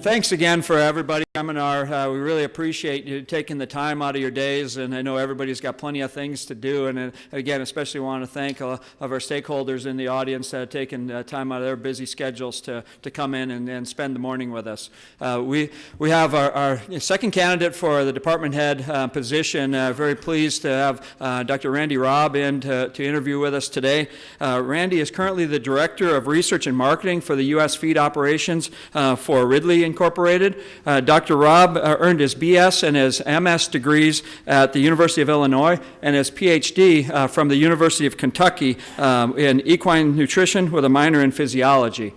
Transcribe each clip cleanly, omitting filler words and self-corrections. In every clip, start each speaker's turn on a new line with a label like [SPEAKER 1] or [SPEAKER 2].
[SPEAKER 1] Thanks again for everybody coming. We really appreciate you taking the time out of your days, and I know everybody's got plenty of things to do. And again, especially want to thank all of our stakeholders in the audience that have taken time out of their busy schedules to come in and spend the morning with us. We have our second candidate for the department head position. Very pleased to have Dr. Randy Robb in to interview with us today. Randy is currently the Director of Research and Marketing for the U.S. Feed Operations for Ridley Incorporated. Dr. Robb earned his BS and his MS degrees at the University of Illinois and his PhD from the University of Kentucky in equine nutrition with a minor in physiology.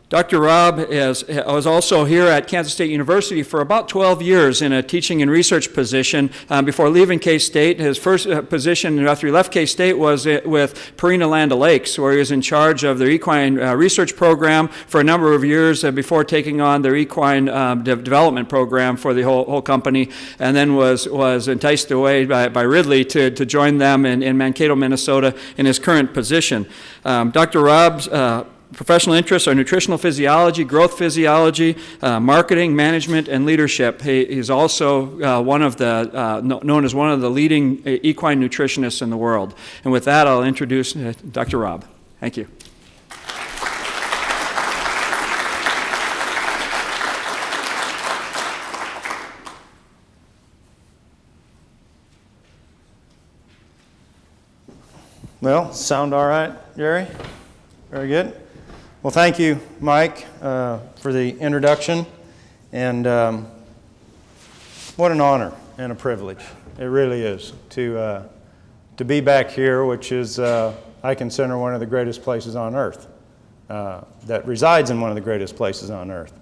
[SPEAKER 1] Dr. Robb was also here at Kansas State University for about 12 years in a teaching and research position before leaving K-State. His first position after he left K-State was with Purina Land O'Lakes, where he was in charge of their equine research program for a number of years before taking on their equine development program for the whole company, and then was enticed away by Ridley to join them in Mankato, Minnesota in his current position. Dr. Robb's professional interests are nutritional physiology, growth physiology, marketing, management, and leadership. He's also known as one of the leading equine nutritionists in the world. And with that, I'll introduce Dr. Robb. Thank you.
[SPEAKER 2] Well, sound all right, Jerry? Very good. Well, thank you, Mike, for the introduction, and what an honor and a privilege it really is to be back here, which is I consider one of the greatest places on earth, that resides in one of the greatest places on earth.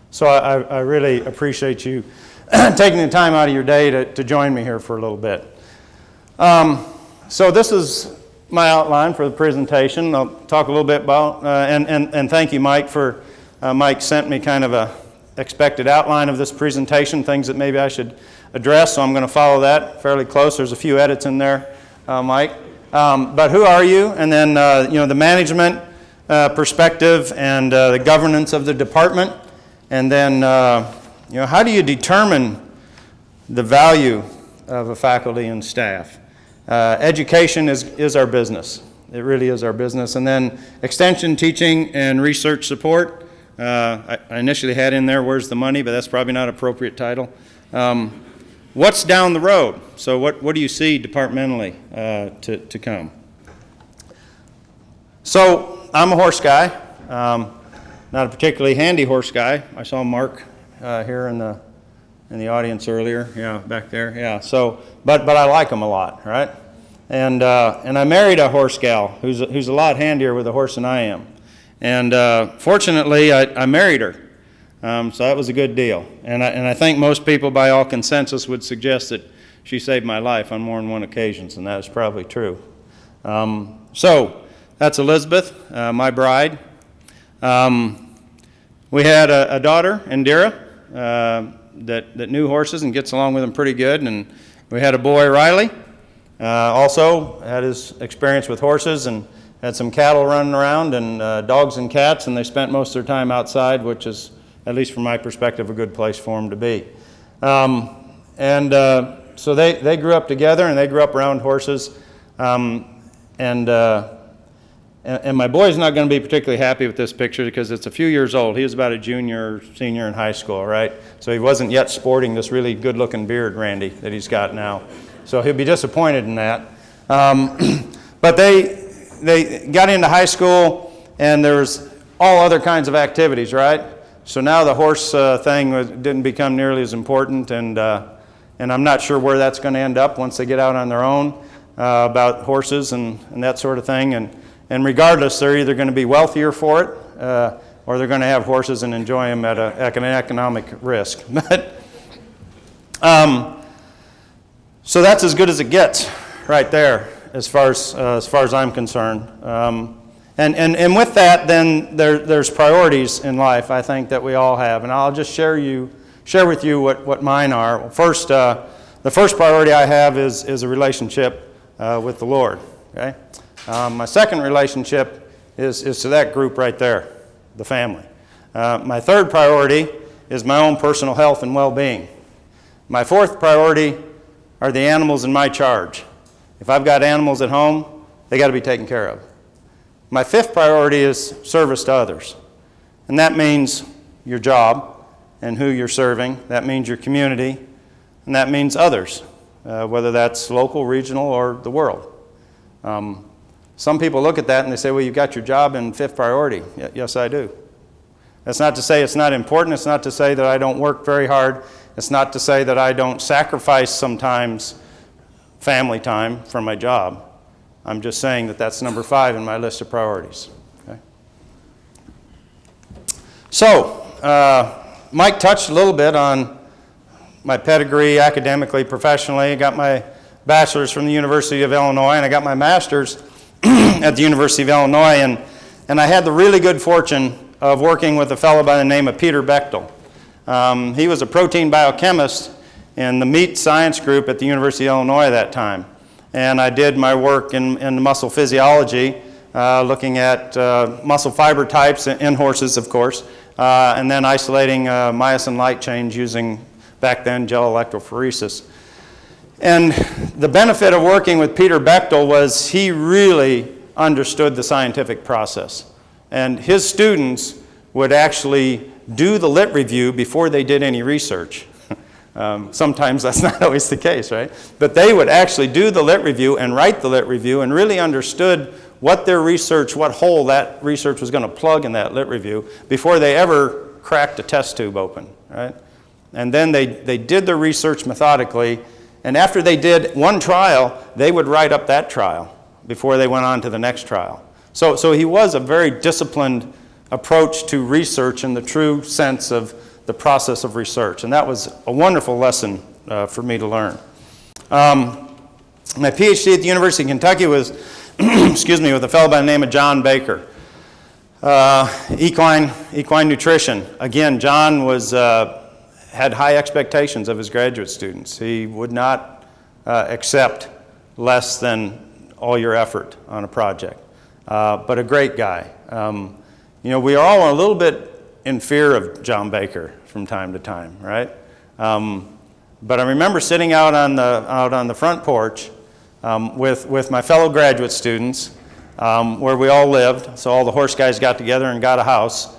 [SPEAKER 2] So I really appreciate you taking the time out of your day to join me here for a little bit. So this is my outline for the presentation. I'll talk a little bit about, and thank you, Mike, for, Mike sent me kind of a expected outline of this presentation, things that maybe I should address, so I'm going to follow that fairly close. There's a few edits in there, Mike. But who are you? And then, the management perspective and the governance of the department. And then, how do you determine the value of a faculty and staff? Education is our business. It really is our business. And then extension, teaching, and research support. I initially had in there, where's the money, but that's probably not an appropriate title. What's down the road? So what do you see departmentally to come? So I'm a horse guy, not a particularly handy horse guy. I saw Mark here in the audience earlier, yeah, back there, yeah. So, but I like them a lot, right? And I married a horse gal who's a lot handier with a horse than I am. And fortunately, I married her, so that was a good deal. And I think most people, by all consensus, would suggest that she saved my life on more than one occasion, and that is probably true. So that's Elizabeth, my bride. We had a daughter, Indira, that knew horses and gets along with them pretty good. And we had a boy, Riley, also had his experience with horses and had some cattle running around and dogs and cats, and they spent most of their time outside, which is, at least from my perspective, a good place for them to be. So they grew up together, and they grew up around horses. And my boy's not going to be particularly happy with this picture because it's a few years old. He was about a junior, senior in high school, right? So he wasn't yet sporting this really good-looking beard, Randy, that he's got now. So he'll be disappointed in that. But they got into high school, and there was all other kinds of activities, right? So now the horse thing didn't become nearly as important, and I'm not sure where that's going to end up once they get out on their own about horses and that sort of thing. And regardless, they're either going to be wealthier for it, or they're going to have horses and enjoy them at an economic risk. But so that's as good as it gets, right there, as far as I'm concerned. And with that, then there's priorities in life, I think, that we all have, and I'll just share with you what mine are. First, the first priority I have is a relationship with the Lord. Okay. My second relationship is to that group right there, the family. My third priority is my own personal health and well-being. My fourth priority are the animals in my charge. If I've got animals at home, they got to be taken care of. My fifth priority is service to others. And that means your job and who you're serving. That means your community. And that means others, whether that's local, regional, or the world. Some people look at that and they say, well, you've got your job in fifth priority. Yes, I do. That's not to say it's not important. It's not to say that I don't work very hard. It's not to say that I don't sacrifice sometimes family time from my job. I'm just saying that that's number 5 in my list of priorities. Okay? So, Mike touched a little bit on my pedigree academically, professionally. I got my bachelor's from the University of Illinois, and I got my master's at the University of Illinois, and I had the really good fortune of working with a fellow by the name of Peter Bechtel. He was a protein biochemist in the meat science group at the University of Illinois that time. And I did my work in muscle physiology, looking at muscle fiber types in horses, of course, and then isolating myosin light chains using, back then, gel electrophoresis. And the benefit of working with Peter Bechtel was he really understood the scientific process. And his students would actually do the lit review before they did any research. Sometimes that's not always the case, right? But they would actually do the lit review and write the lit review and really understood what their research, what hole that research was going to plug in that lit review before they ever cracked a test tube open, right? And then they did their research methodically, and after they did one trial, they would write up that trial before they went on to the next trial. So he was a very disciplined approach to research in the true sense of the process of research, and that was a wonderful lesson for me to learn. My PhD at the University of Kentucky was, excuse me, with a fellow by the name of John Baker. Equine nutrition. Again, John had high expectations of his graduate students. He would not accept less than all your effort on a project, but a great guy. You know, we are all a little bit in fear of John Baker from time to time, right? But I remember sitting out on the front porch with my fellow graduate students, where we all lived. So all the horse guys got together and got a house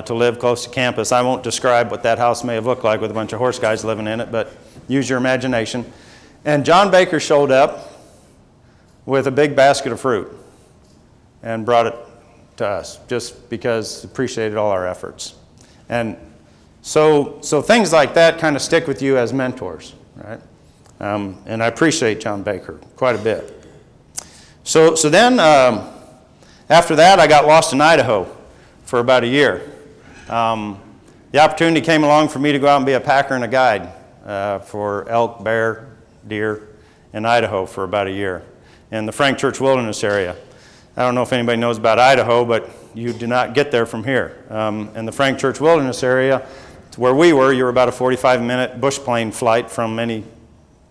[SPEAKER 2] to live close to campus. I won't describe what that house may have looked like with a bunch of horse guys living in it, but use your imagination. And John Baker showed up with a big basket of fruit and brought it to us, just because he appreciated all our efforts. And so things like that kind of stick with you as mentors, right? And I appreciate John Baker quite a bit. So then, after that, I got lost in Idaho for about a year. The opportunity came along for me to go out and be a packer and a guide for elk, bear, deer in Idaho for about a year in the Frank Church Wilderness area. I don't know if anybody knows about Idaho, but you do not get there from here. In the Frank Church Wilderness area, where we were, you were about a 45-minute bush plane flight from any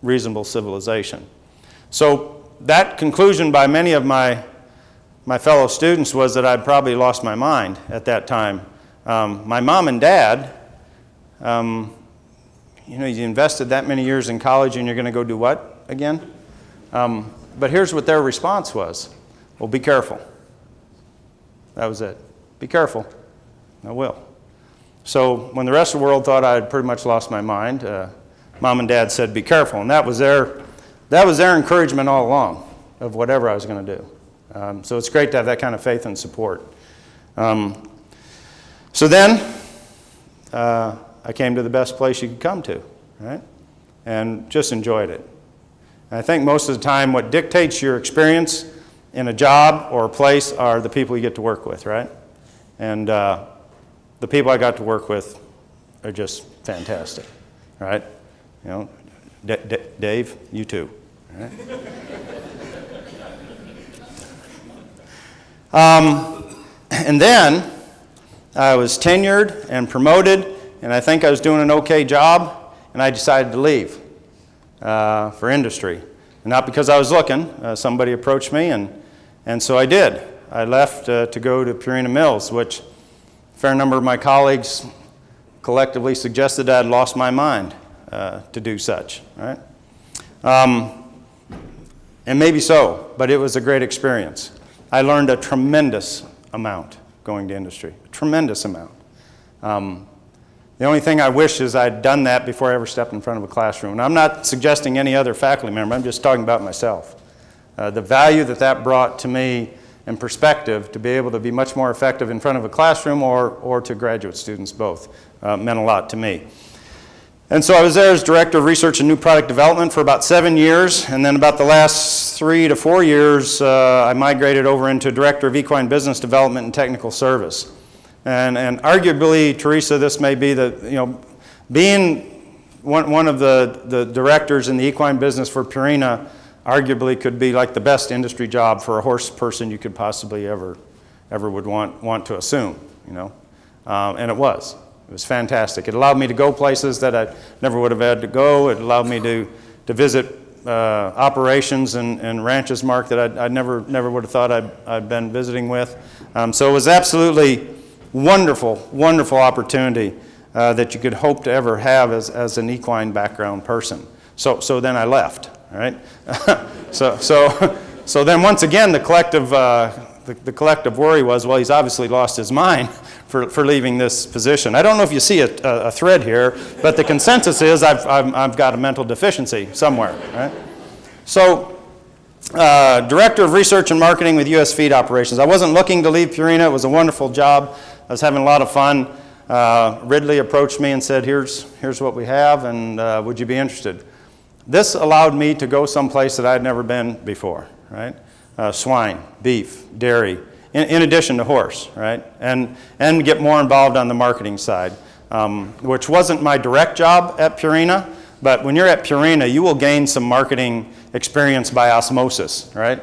[SPEAKER 2] reasonable civilization. So that conclusion by many of my fellow students was that I'd probably lost my mind at that time. My mom and dad, you know, you invested that many years in college and you're going to go do what again? But here's what their response was. Well, be careful. That was it. Be careful. I will. So when the rest of the world thought I had pretty much lost my mind, Mom and Dad said, be careful. And that was their encouragement all along of whatever I was going to do. So it's great to have that kind of faith and support. So then I came to the best place you could come to, right? And just enjoyed it. And I think most of the time what dictates your experience in a job or a place are the people you get to work with, right? And the people I got to work with are just fantastic, right? You know, Dave, you too, right? And then I was tenured and promoted, and I think I was doing an okay job, and I decided to leave for industry. And not because I was looking. Somebody approached me, and so I did. I left to go to Purina Mills, which fair number of my colleagues collectively suggested I'd lost my mind to do such, right? And maybe so, but it was a great experience. I learned a tremendous amount going to industry, a tremendous amount. The only thing I wish is I'd done that before I ever stepped in front of a classroom. And I'm not suggesting any other faculty member, I'm just talking about myself. The value that that brought to me in perspective to be able to be much more effective in front of a classroom or to graduate students both meant a lot to me. And so I was there as Director of Research and New Product Development for about 7 years, and then about the last 3 to 4 years I migrated over into Director of Equine Business Development and Technical Service. And arguably, Teresa, this may be being one of the directors in the equine business for Purina arguably could be like the best industry job for a horse person you could possibly ever would want to assume, and it was. It was fantastic. It allowed me to go places that I never would have had to go. It allowed me to visit operations and ranches, Mark, that I never would have thought I'd been visiting with. So it was absolutely wonderful, wonderful opportunity that you could hope to ever have as an equine background person. So then I left, all right? So then once again, the collective worry was, well, he's obviously lost his mind for leaving this position. I don't know if you see a thread here, but the consensus is I've got a mental deficiency somewhere, right? So, Director of Research and Marketing with U.S. Feed Operations. I wasn't looking to leave Purina. It was a wonderful job. I was having a lot of fun. Ridley approached me and said, here's what we have, and would you be interested? This allowed me to go someplace that I'd never been before, right? Swine, beef, dairy, in addition to horse, right? And get more involved on the marketing side, which wasn't my direct job at Purina, but when you're at Purina, you will gain some marketing experience by osmosis, right?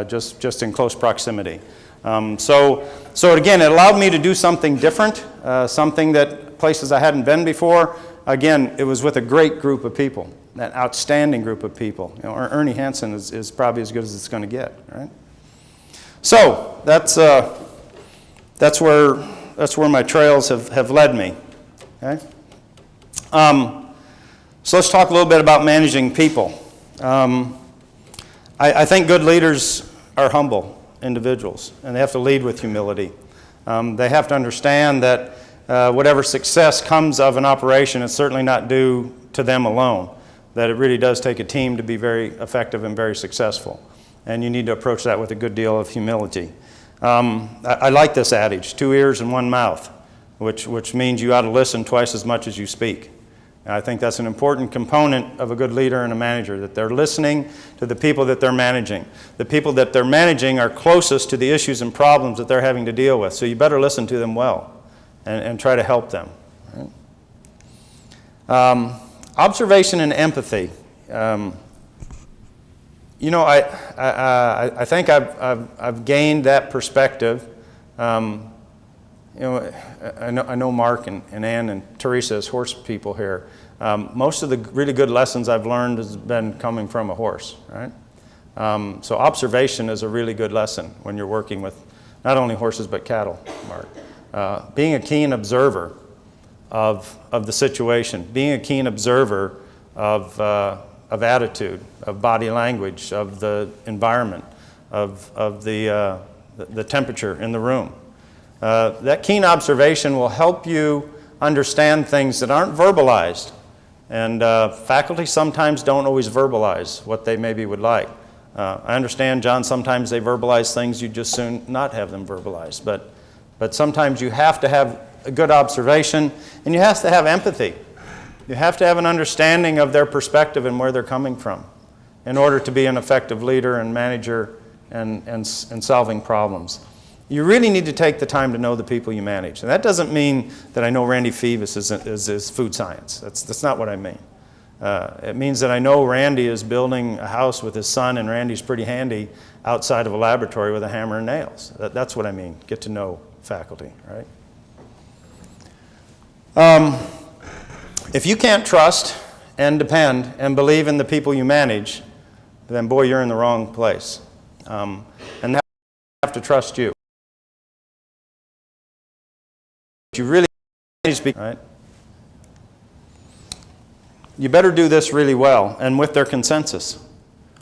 [SPEAKER 2] Just in close proximity. So again, it allowed me to do something different, something that places I hadn't been before. Again, it was with a great group of people, an outstanding group of people. Ernie Hansen is probably as good as it's going to get, right? So that's where my trails have led me. Okay. So let's talk a little bit about managing people. I think good leaders are humble individuals, and they have to lead with humility. They have to understand that whatever success comes of an operation is certainly not due to them alone, that it really does take a team to be very effective and very successful. And you need to approach that with a good deal of humility. I like this adage, 2 ears and 1 mouth, which means you ought to listen twice as much as you speak. And I think that's an important component of a good leader and a manager, that they're listening to the people that they're managing. The people that they're managing are closest to the issues and problems that they're having to deal with, so you better listen to them well and try to help them. Right? Observation and empathy. I think I've gained that perspective. I know Mark and Ann and Teresa as horse people here. Most of the really good lessons I've learned has been coming from a horse, right? So observation is a really good lesson when you're working with not only horses but cattle, Mark. Being a keen observer of the situation, being a keen observer of attitude, of body language, of the environment, of the temperature in the room. That keen observation will help you understand things that aren't verbalized. And faculty sometimes don't always verbalize what they maybe would like. I understand, John, sometimes they verbalize things you'd just soon not have them verbalized. But sometimes you have to have a good observation, and you have to have empathy. You have to have an understanding of their perspective and where they're coming from in order to be an effective leader and manager and solving problems. You really need to take the time to know the people you manage. And that doesn't mean that I know Randy Phoebus is food science. That's not what I mean. It means that I know Randy is building a house with his son, and Randy's pretty handy outside of a laboratory with a hammer and nails. That's what I mean, get to know faculty, right? If you can't trust and depend and believe in the people you manage, then boy, you're in the wrong place. And they have to trust you. you really speak, right? You better do this really well and with their consensus.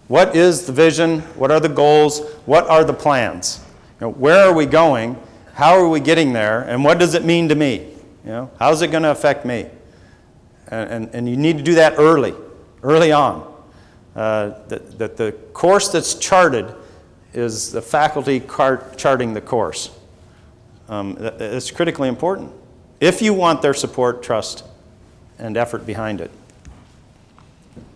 [SPEAKER 2] What is the vision? What are the goals? What are the plans? Where are we going? How are we getting there? And what does it mean to me? How's it going to affect me? And you need to do that early on. That the course that's charted is the faculty charting the course. It's critically important if you want their support, trust, and effort behind it.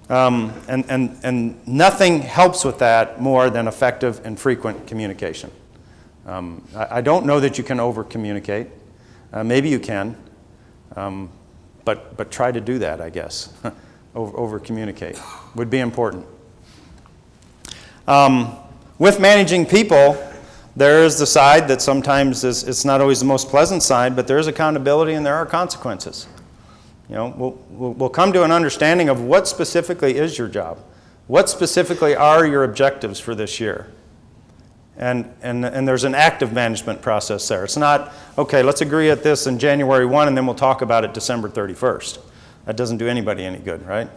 [SPEAKER 2] And nothing helps with that more than effective and frequent communication. I don't know that you can over-communicate. Maybe you can, but try to do that, I guess. Over-communicate would be important. With managing people, there is the side that sometimes it's not always the most pleasant side, but there is accountability and there are consequences. We'll come to an understanding of what specifically is your job. What specifically are your objectives for this year? And there's an active management process there. It's not, okay, let's agree at this in January 1 and then we'll talk about it December 31st. That doesn't do anybody any good, right?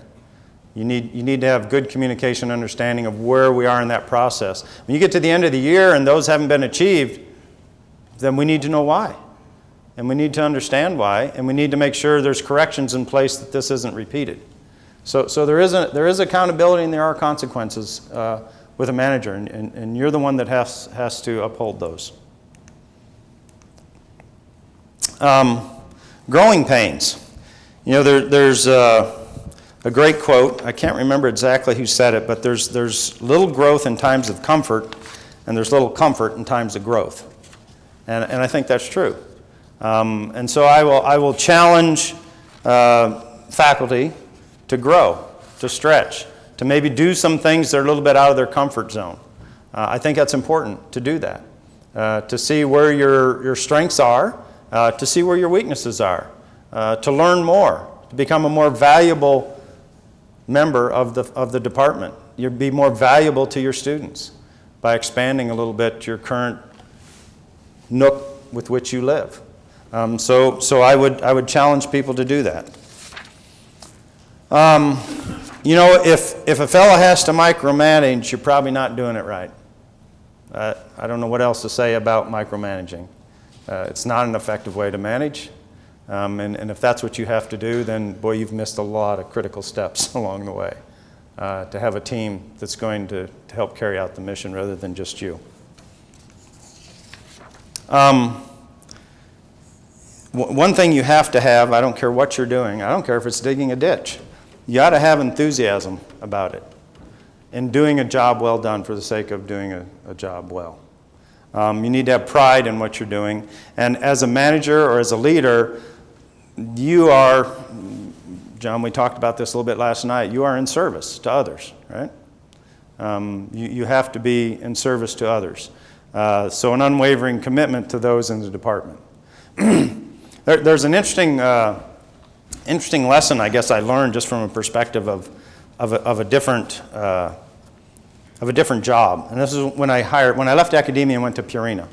[SPEAKER 2] You need to have good communication understanding of where we are in that process. When you get to the end of the year and those haven't been achieved, then we need to know why. And we need to understand why, and we need to make sure there's corrections in place that this isn't repeated. So there is accountability and there are consequences with a manager, and you're the one that has to uphold those. Growing pains. There's a great quote. I can't remember exactly who said it, but there's little growth in times of comfort, and there's little comfort in times of growth. And I think that's true. And so I will challenge faculty to grow, to stretch, to maybe do some things that are a little bit out of their comfort zone. I think that's important to do that, to see where your strengths are, to see where your weaknesses are, to learn more, to become a more valuable member of the department. You'll be more valuable to your students by expanding a little bit your current nook with which you live. So I would challenge people to do that. If a fellow has to micromanage, you're probably not doing it right. I don't know what else to say about micromanaging. It's not an effective way to manage. And if that's what you have to do, then boy, you've missed a lot of critical steps along the way to have a team that's going to help carry out the mission rather than just you. One thing you have to have, I don't care what you're doing, I don't care if it's digging a ditch, you ought to have enthusiasm about it and doing a job well done for the sake of doing a job well. You need to have pride in what you're doing. And as a manager or as a leader, you are, John, we talked about this a little bit last night, you are in service to others, right? You have to be in service to others. So an unwavering commitment to those in the department. There's an interesting lesson, I guess, I learned just from a perspective of a different job, and this is when I left academia and went to Purina.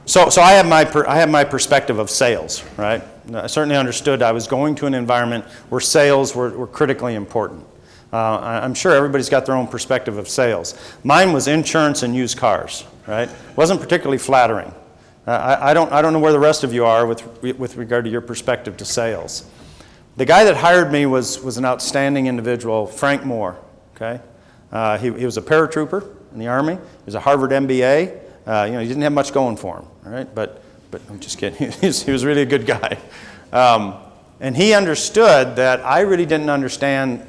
[SPEAKER 2] So I have my perspective of sales, right? I certainly understood I was going to an environment where sales were critically important. I'm sure everybody's got their own perspective of sales. Mine was insurance and used cars, right? Wasn't particularly flattering. I don't know where the rest of you are with regard to your perspective to sales. The guy that hired me was an outstanding individual, Frank Moore. Okay, he was a paratrooper in the Army. He was a Harvard MBA. He didn't have much going for him. All right, but I'm just kidding. He was really a good guy, and he understood that I really didn't understand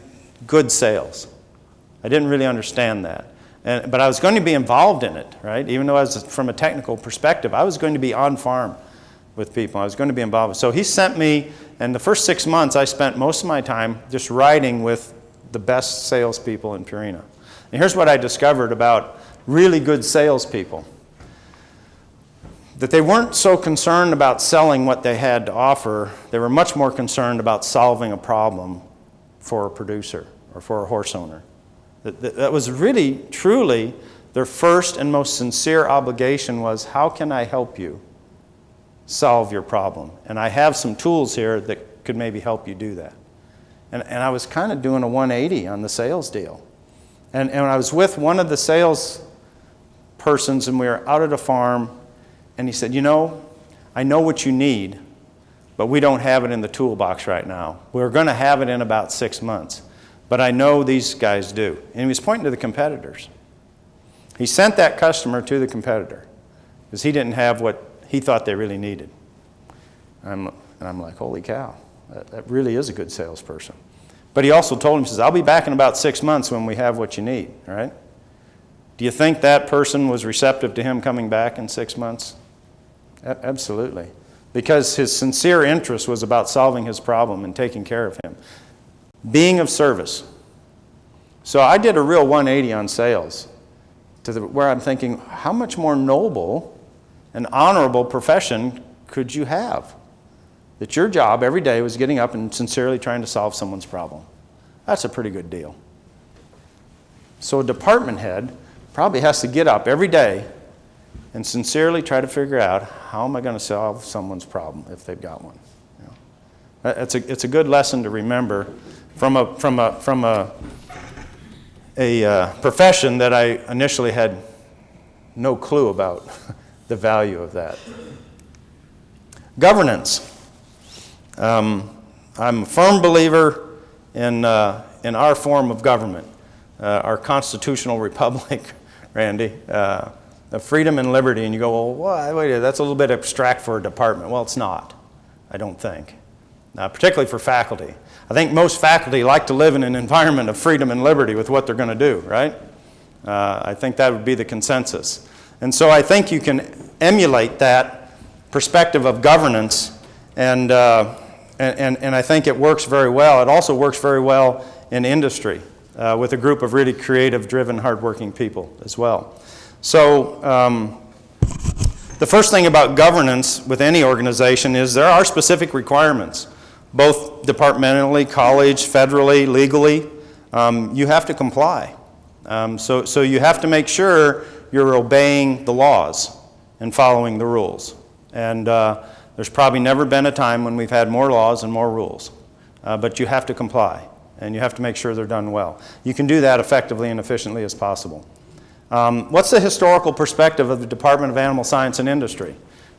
[SPEAKER 2] good sales. I didn't really understand that. But I was going to be involved in it, right? Even though I was from a technical perspective, I was going to be on farm with people. I was going to be involved. So he sent me, and the first 6 months I spent most of my time just riding with the best salespeople in Purina. And here's what I discovered about really good salespeople. That they weren't so concerned about selling what they had to offer. They were much more concerned about solving a problem for a producer or for a horse owner. That was really, truly, their first and most sincere obligation was, how can I help you solve your problem. And I have some tools here that could maybe help you do that. And I was kind of doing a 180 on the sales deal. And I was with one of the sales persons, and we were out at a farm, and he said, you know, I know what you need, but we don't have it in the toolbox right now. We're going to have it in about 6 months, but I know these guys do. And he was pointing to the competitors. He sent that customer to the competitor because he didn't have what he thought they really needed. And I'm like, holy cow, that really is a good salesperson. But he also told him, he says, I'll be back in about 6 months when we have what you need, all right? Do you think that person was receptive to him coming back in 6 months? Absolutely. Because his sincere interest was about solving his problem and taking care of him. Being of service. So I did a real 180 on sales where I'm thinking, how much more noble and honorable profession could you have? That your job every day was getting up and sincerely trying to solve someone's problem. That's a pretty good deal. So a department head probably has to get up every day and sincerely try to figure out, how am I going to solve someone's problem if they've got one? You know, it's a good lesson to remember from a profession that I initially had no clue about the value of that. Governance. I'm a firm believer in our form of government, our constitutional republic, Randy, of freedom and liberty. And you go, well, wait, that's a little bit abstract for a department. Well, it's not, I don't think, particularly for faculty. I think most faculty like to live in an environment of freedom and liberty with what they're going to do, right? I think that would be the consensus. And so I think you can emulate that perspective of governance, and I think it works very well. It also works very well in industry with a group of really creative, driven, hardworking people as well. So the first thing about governance with any organization is there are specific requirements, both departmentally, college, federally, legally. You have to comply. So you have to make sure you're obeying the laws and following the rules. And there's probably never been a time when we've had more laws and more rules. But you have to comply, and you have to make sure they're done well. You can do that effectively and efficiently as possible. What's the historical perspective of the Department of Animal Science and Industry?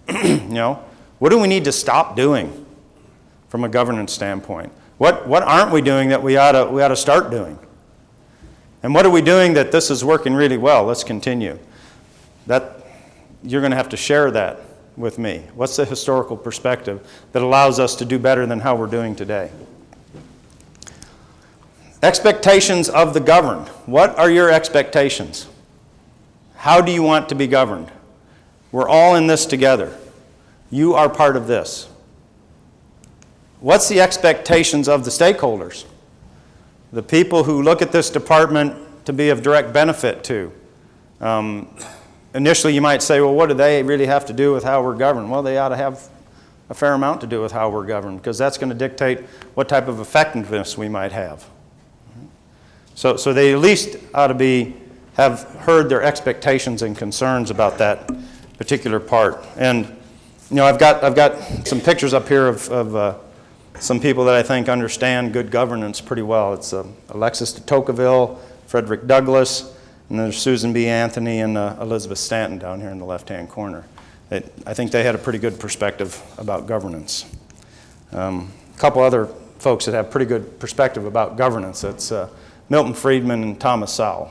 [SPEAKER 2] You know, what do we need to stop doing from a governance standpoint? What aren't we doing that we ought to start doing? And what are we doing that this is working really well? Let's continue. You're going to have to share that with me. What's the historical perspective that allows us to do better than how we're doing today? Expectations of the governed. What are your expectations? How do you want to be governed? We're all in this together. You are part of this. What's the expectations of the stakeholders? The people who look at this department to be of direct benefit to. Initially you might say, well, what do they really have to do with how we're governed? Well, they ought to have a fair amount to do with how we're governed, because that's going to dictate what type of effectiveness we might have. So they at least ought to have heard their expectations and concerns about that particular part. And you know, I've got some pictures up here of some people that I think understand good governance pretty well. It's Alexis de Tocqueville, Frederick Douglass, and there's Susan B. Anthony and Elizabeth Stanton down here in the left-hand corner. I think they had a pretty good perspective about governance. A couple other folks that have pretty good perspective about governance. That's Milton Friedman and Thomas Sowell.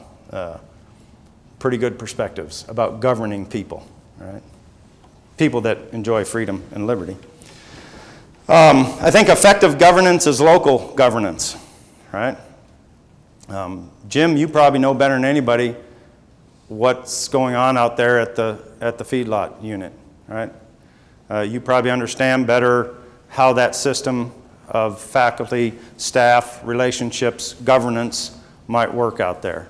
[SPEAKER 2] Pretty good perspectives about governing people, right? People that enjoy freedom and liberty. I think effective governance is local governance, right? Jim, you probably know better than anybody what's going on out there at the feedlot unit, right? You probably understand better how that system of faculty, staff, relationships, governance might work out there.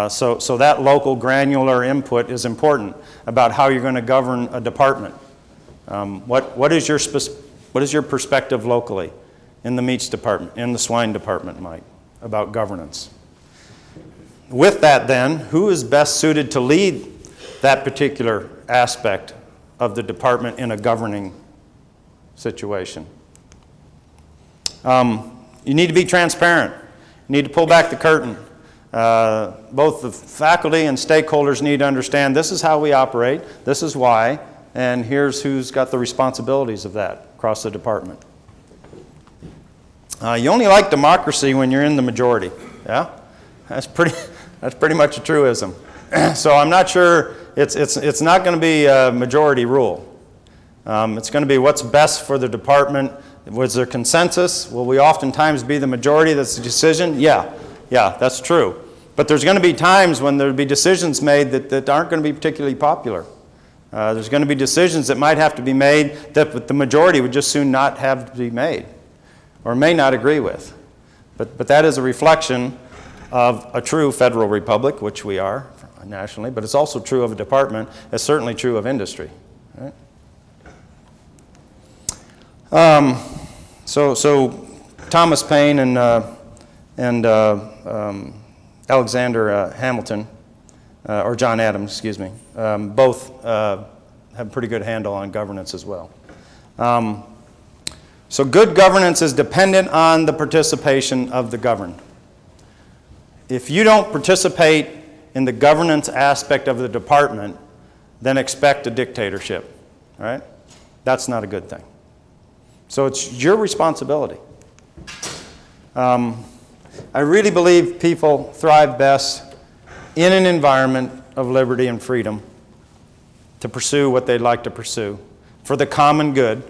[SPEAKER 2] So that local granular input is important about how you're going to govern a department. What is your perspective locally in the meats department, in the swine department, Mike, about governance? With that then, who is best suited to lead that particular aspect of the department in a governing situation. You need to be transparent. You need to pull back the curtain. Both the faculty and stakeholders need to understand this is how we operate, this is why, and here's who's got the responsibilities of that across the department. You only like democracy when you're in the majority. Yeah, that's pretty much a truism. So I'm not sure it's not going to be a majority rule. It's going to be what's best for the department. Was there consensus? Will we oftentimes be the majority that's the decision? Yeah, that's true. But there's going to be times when there'll be decisions made that aren't going to be particularly popular. There's going to be decisions that might have to be made that the majority would just soon not have to be made or may not agree with. But that is a reflection of a true federal republic, which we are nationally, but it's also true of a department. It's certainly true of industry. Right? So Thomas Paine and Alexander Hamilton, or John Adams, excuse me, both have a pretty good handle on governance as well. So good governance is dependent on the participation of the governed. If you don't participate in the governance aspect of the department, then expect a dictatorship, right? That's not a good thing. So it's your responsibility. I really believe people thrive best in an environment of liberty and freedom to pursue what they'd like to pursue for the common good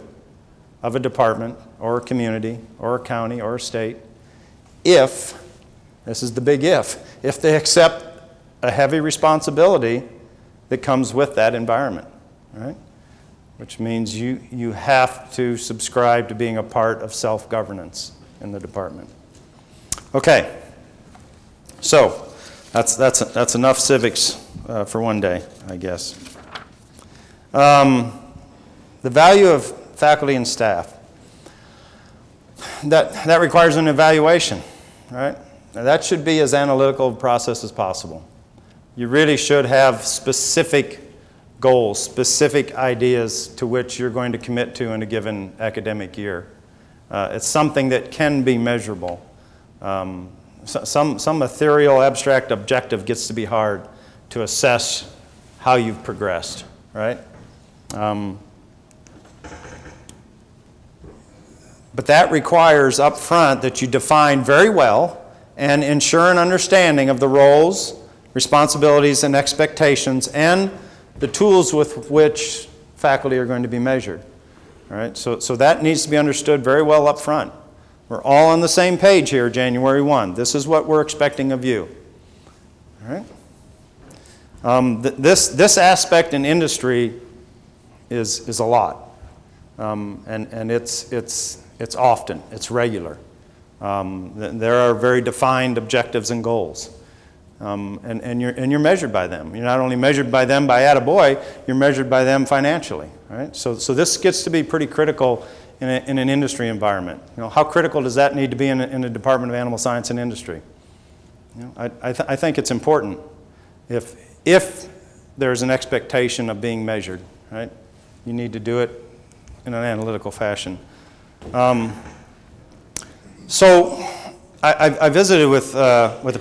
[SPEAKER 2] of a department or a community or a county or a state, if, this is the big if they accept a heavy responsibility that comes with that environment, right? Which means you have to subscribe to being a part of self-governance in the department. Okay, so that's enough civics for one day, I guess. The value of faculty and staff. That requires an evaluation, right? Now, that should be as analytical a process as possible. You really should have specific goals, specific ideas to which you're going to commit to in a given academic year. It's something that can be measurable. Some ethereal, abstract objective gets to be hard to assess how you've progressed, right? But that requires up front that you define very well and ensure an understanding of the roles, responsibilities, and expectations, and the tools with which faculty are going to be measured. All right? So that needs to be understood very well up front. We're all on the same page here, January 1. This is what we're expecting of you. All right? This aspect in industry is a lot. And it's often, it's regular. There are very defined objectives and goals. And you're measured by them. You're not only measured by them by attaboy, you're measured by them financially. Right? So this gets to be pretty critical in an industry environment. You know, how critical does that need to be in a Department of Animal Science and Industry? You know, I think it's important if there's an expectation of being measured. Right? You need to do it in an analytical fashion. So I visited with the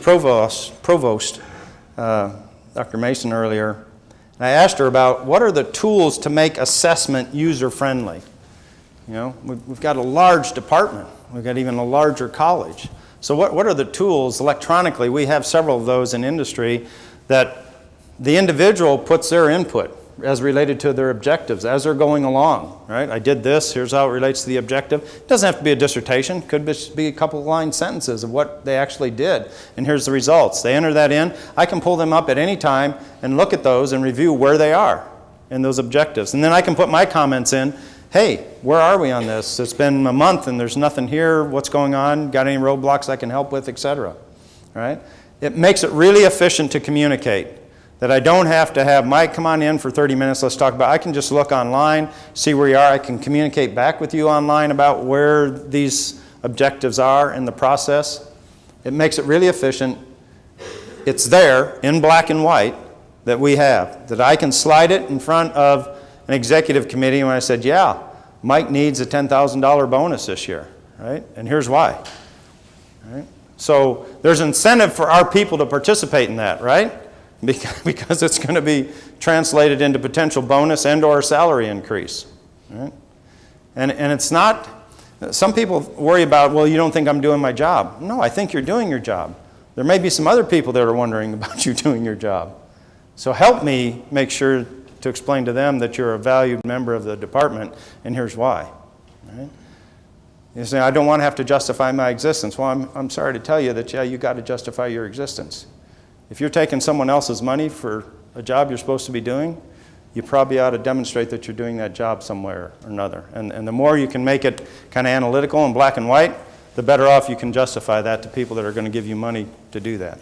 [SPEAKER 2] provost, Dr. Mason, earlier, and I asked her about what are the tools to make assessment user-friendly. You know, we've got a large department. We've got even a larger college. So what are the tools electronically? We have several of those in industry that the individual puts their input as related to their objectives as they're going along, right? I did this, here's how it relates to the objective. It doesn't have to be a dissertation. It could just be a couple of line sentences of what they actually did. And here's the results. They enter that in. I can pull them up at any time and look at those and review where they are in those objectives. And then I can put my comments in. Hey, where are we on this? It's been a month and there's nothing here. What's going on? Got any roadblocks I can help with, etc. All right? It makes it really efficient to communicate. That I don't have to have Mike come on in for 30 minutes, let's talk about it. I can just look online, see where you are. I can communicate back with you online about where these objectives are in the process. It makes it really efficient. It's there in black and white that we have, that I can slide it in front of an executive committee and I said, yeah, Mike needs a $10,000 bonus this year, right? And here's why. Right? So there's incentive for our people to participate in that, right? Because it's going to be translated into potential bonus and or salary increase. Right? And it's not, some people worry about, well, you don't think I'm doing my job. No, I think you're doing your job. There may be some other people that are wondering about you doing your job. So help me make sure to explain to them that you're a valued member of the department, and here's why. Right? You say, I don't want to have to justify my existence. Well, I'm sorry to tell you that, yeah, you got to justify your existence. If you're taking someone else's money for a job you're supposed to be doing, you probably ought to demonstrate that you're doing that job somewhere or another. And the more you can make it kind of analytical and black and white, the better off you can justify that to people that are going to give you money to do that.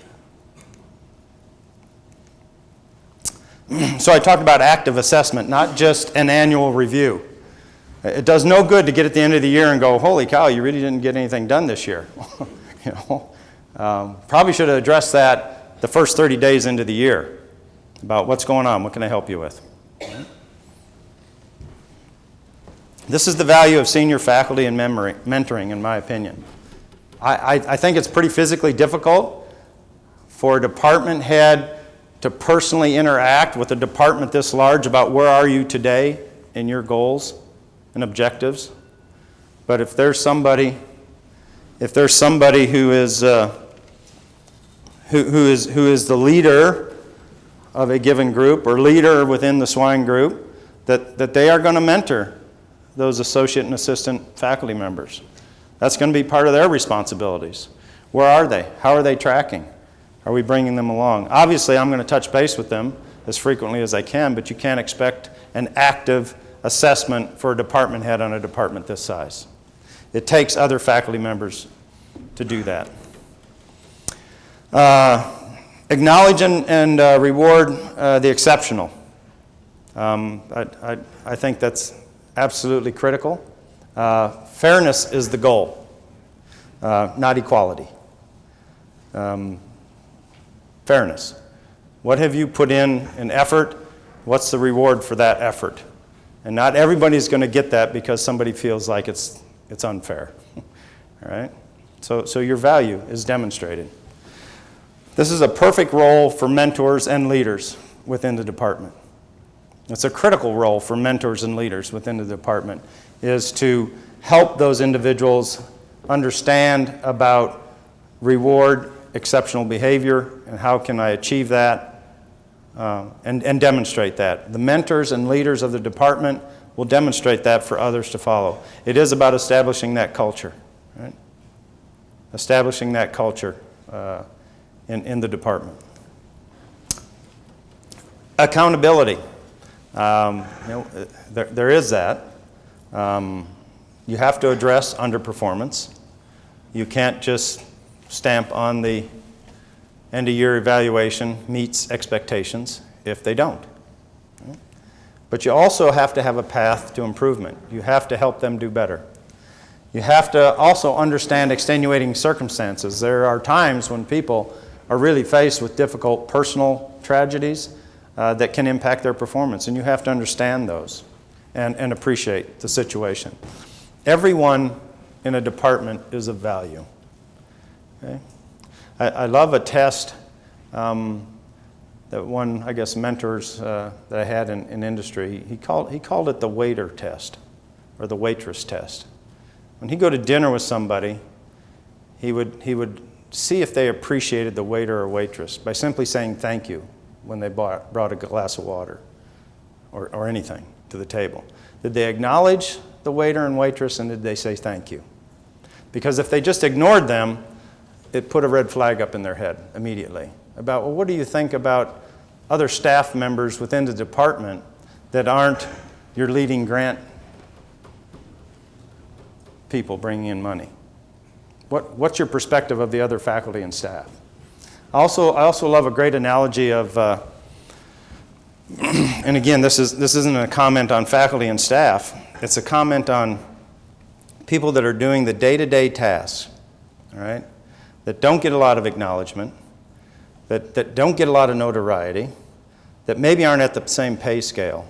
[SPEAKER 2] So I talked about active assessment, not just an annual review. It does no good to get at the end of the year and go, holy cow, you really didn't get anything done this year. Probably should have addressed that the first 30 days into the year about what's going on, what can I help you with. This is the value of senior faculty and mentoring, in my opinion. I think it's pretty physically difficult for a department head to personally interact with a department this large about where are you today in your goals and objectives. But if there's somebody who is the leader of a given group or leader within the swine group, that they are going to mentor those associate and assistant faculty members. That's going to be part of their responsibilities. Where are they? How are they tracking? Are we bringing them along? Obviously, I'm going to touch base with them as frequently as I can, but you can't expect an active assessment for a department head on a department this size. It takes other faculty members to do that. Acknowledge and reward the exceptional. I think that's absolutely critical. Fairness is the goal, not equality. Fairness. What have you put in effort? What's the reward for that effort? And not everybody's going to get that because somebody feels like it's unfair. All right? So your value is demonstrated. This is a perfect role for mentors and leaders within the department. It's a critical role for mentors and leaders within the department, is to help those individuals understand about reward exceptional behavior and how can I achieve that and demonstrate that. The mentors and leaders of the department will demonstrate that for others to follow. It is about establishing that culture, right? Establishing that culture in the department. Accountability. There is that. You have to address underperformance. You can't just stamp on the end-of-year evaluation meets expectations if they don't. But you also have to have a path to improvement. You have to help them do better. You have to also understand extenuating circumstances. There are times when people are really faced with difficult personal tragedies that can impact their performance, and you have to understand those and appreciate the situation. Everyone in a department is of value. Okay? I love a test that one, I guess, mentors that I had in industry, he called it the waiter test or the waitress test. When he'd go to dinner with somebody, he would see if they appreciated the waiter or waitress by simply saying thank you when they brought a glass of water or anything to the table. Did they acknowledge the waiter and waitress, and did they say thank you? Because if they just ignored them, it put a red flag up in their head immediately about, well, what do you think about other staff members within the department that aren't your leading grant people bringing in money? What's your perspective of the other faculty and staff? I also love a great analogy of, and again, this isn't a comment on faculty and staff. It's a comment on people that are doing the day-to-day tasks, all right, that don't get a lot of acknowledgement, that don't get a lot of notoriety, that maybe aren't at the same pay scale,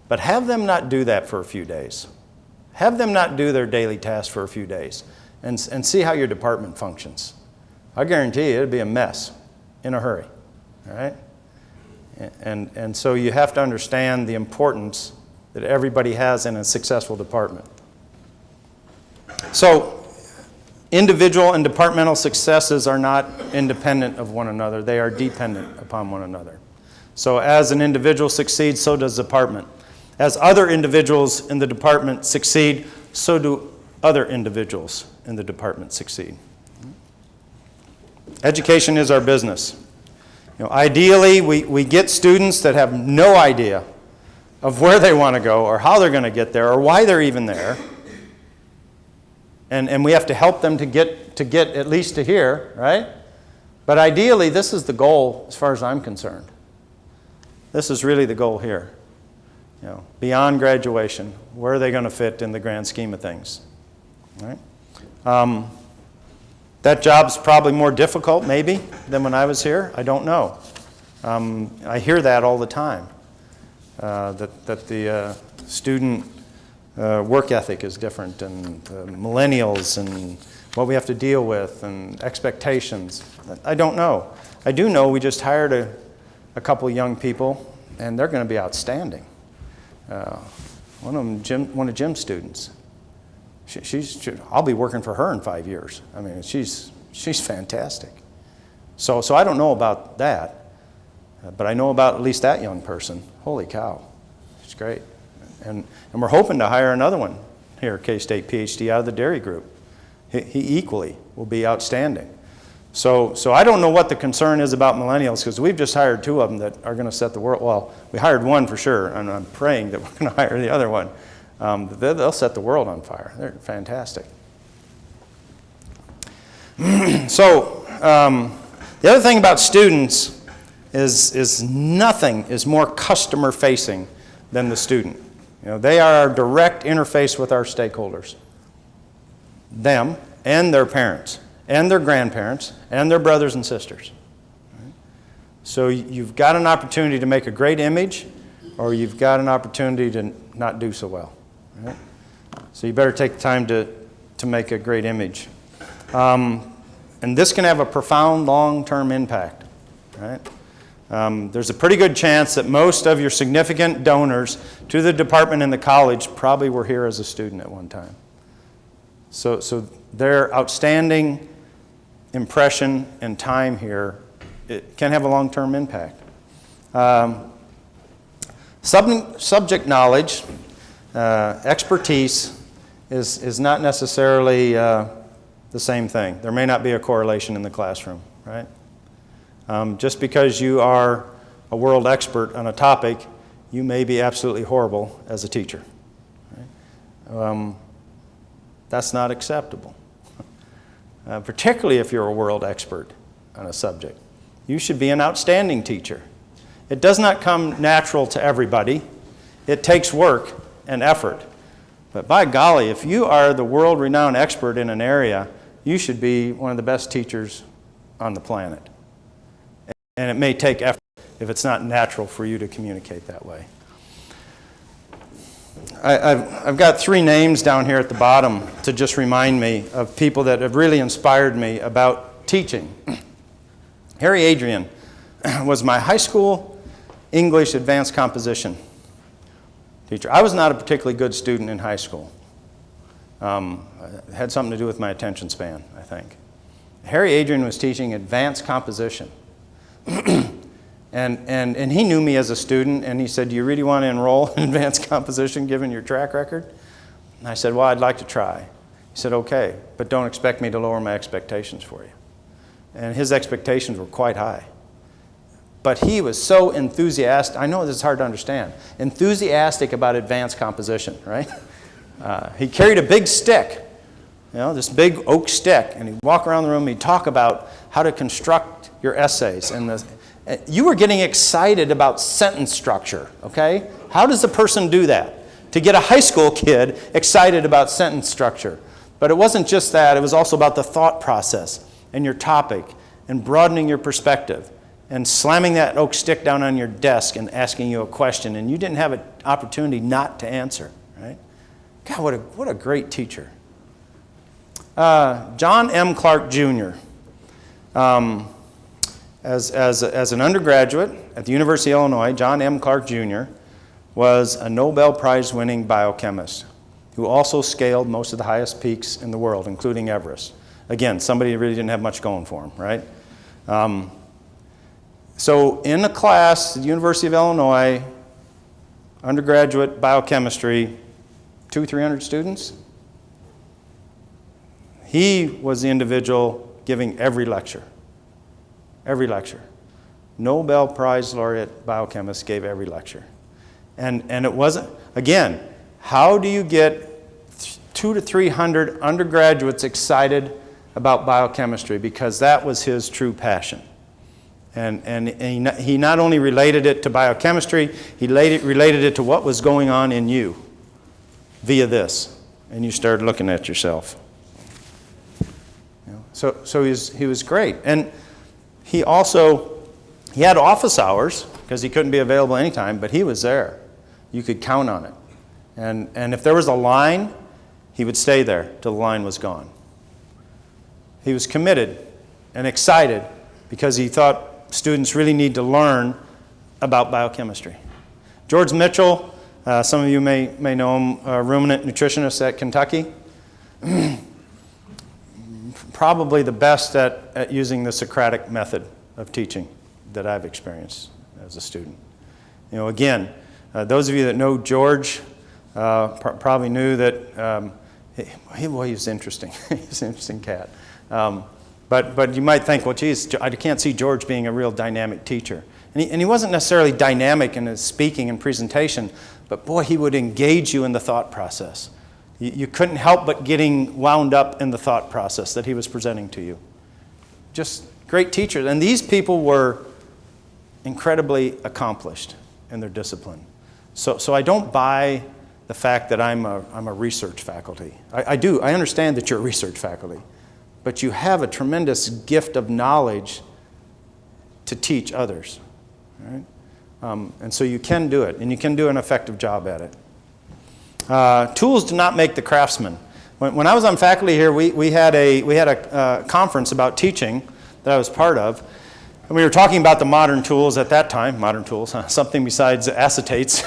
[SPEAKER 2] But have them not do that for a few days. Have them not do their daily tasks for a few days and see how your department functions. I guarantee you it'll be a mess in a hurry, all right? And so you have to understand the importance that everybody has in a successful department. So individual and departmental successes are not independent of one another. They are dependent upon one another. So as an individual succeeds, so does the department. As other individuals in the department succeed, so do other individuals in the department succeed. Education is our business. Ideally, we get students that have no idea of where they want to go or how they're going to get there or why they're even there. And we have to help them to get at least to here, right? But ideally, this is the goal as far as I'm concerned. This is really the goal here. Beyond graduation, where are they going to fit in the grand scheme of things? Right? That job's probably more difficult, maybe, than when I was here. I don't know. I hear that all the time, that the student work ethic is different, and millennials, and what we have to deal with, and expectations. I don't know. I do know we just hired a couple of young people, and they're going to be outstanding. One of Jim's students. I'll be working for her in 5 years. I mean, she's fantastic. So I don't know about that, but I know about at least that young person. Holy cow, she's great. And we're hoping to hire another one here, K-State PhD, out of the dairy group. He equally will be outstanding. So I don't know what the concern is about millennials, because we've just hired 2 of them that are going to set the world. Well, we hired one for sure, and I'm praying that we're going to hire the other one. They'll set the world on fire. They're fantastic. So the other thing about students is nothing is more customer facing than the student. They are our direct interface with our stakeholders. Them and their parents and their grandparents and their brothers and sisters. So you've got an opportunity to make a great image, or you've got an opportunity to not do so well. Right? So you better take the time to make a great image. And this can have a profound long-term impact. Right? There's a pretty good chance that most of your significant donors to the department and the college probably were here as a student at one time. So their outstanding impression and time here, it can have a long-term impact. Subject knowledge, expertise is not necessarily the same thing. There may not be a correlation in the classroom, right? Just because you are a world expert on a topic, you may be absolutely horrible as a teacher. Right? That's not acceptable, particularly if you're a world expert on a subject. You should be an outstanding teacher. It does not come natural to everybody. It takes work and effort. But by golly, if you are the world-renowned expert in an area, you should be one of the best teachers on the planet. And it may take effort if it's not natural for you to communicate that way. I've got 3 names down here at the bottom to just remind me of people that have really inspired me about teaching. Harry Adrian was my high school English advanced composition teacher. I was not a particularly good student in high school. It had something to do with my attention span, I think. Harry Adrian was teaching advanced composition. And he knew me as a student, and he said, "Do you really want to enroll in advanced composition given your track record?" And I said, "Well, I'd like to try." He said, "Okay, but don't expect me to lower my expectations for you." And his expectations were quite high. But he was so enthusiastic. I know this is hard to understand. Enthusiastic about advanced composition, right? He carried a big stick, this big oak stick, and he'd walk around the room and he'd talk about how to construct your essays. And you were getting excited about sentence structure, okay? How does a person do that? To get a high school kid excited about sentence structure. But it wasn't just that. It was also about the thought process and your topic and broadening your perspective and slamming that oak stick down on your desk and asking you a question, and you didn't have an opportunity not to answer, right? God, what a great teacher. John M. Clark Jr. As an undergraduate at the University of Illinois, John M. Clark Jr. was a Nobel Prize-winning biochemist who also scaled most of the highest peaks in the world, including Everest. Again, somebody who really didn't have much going for him, right? So in a class at the University of Illinois, undergraduate biochemistry, 200-300 students, he was the individual giving every lecture. Every lecture. Nobel Prize laureate biochemist gave every lecture. And it wasn't, again, how do you get 200 to 300 undergraduates excited about biochemistry? Because that was his true passion. And he not only related it to biochemistry, he related it to what was going on in you via this. And you started looking at yourself. So he was great. And he had office hours because he couldn't be available anytime, but he was there. You could count on it. And if there was a line, he would stay there till the line was gone. He was committed and excited because he thought students really need to learn about biochemistry. George Mitchell, some of you may know him, a ruminant nutritionist at Kentucky. Probably the best at using the Socratic method of teaching that I've experienced as a student. You know, again, those of you that know George probably knew that he was interesting. He's an interesting cat. But you might think, well, geez, I can't see George being a real dynamic teacher. And he wasn't necessarily dynamic in his speaking and presentation, but boy, he would engage you in the thought process. You couldn't help but getting wound up in the thought process that he was presenting to you. Just great teachers. And these people were incredibly accomplished in their discipline. So I don't buy the fact that I'm a research faculty. I do. I understand that you're a research faculty. But you have a tremendous gift of knowledge to teach others. Right? And so you can do it, and you can do an effective job at it. Tools do not make the craftsman. When I was on faculty here, we had a conference about teaching that I was part of, and we were talking about the modern tools at that time. Modern tools, something besides acetates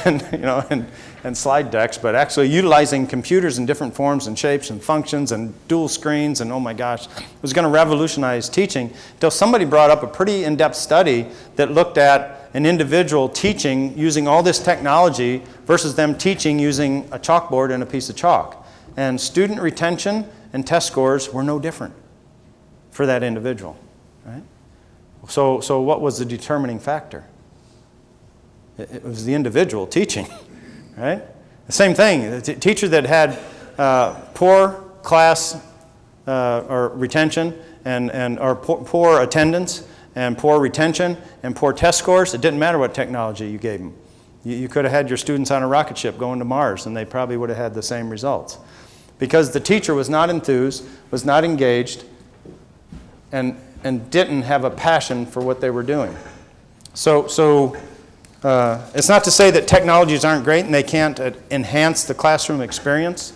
[SPEAKER 2] and slide decks, but actually utilizing computers in different forms and shapes and functions and dual screens, and oh my gosh, it was going to revolutionize teaching until somebody brought up a pretty in-depth study that looked at an individual teaching using all this technology versus them teaching using a chalkboard and a piece of chalk. And student retention and test scores were no different for that individual. Right? So what was the determining factor? It was the individual teaching. Right? The same thing. The teacher that had poor class or retention or poor attendance and poor retention and poor test scores, it didn't matter what technology you gave them. You could have had your students on a rocket ship going to Mars, and they probably would have had the same results. Because the teacher was not enthused, was not engaged, and didn't have a passion for what they were doing. So it's not to say that technologies aren't great and they can't enhance the classroom experience,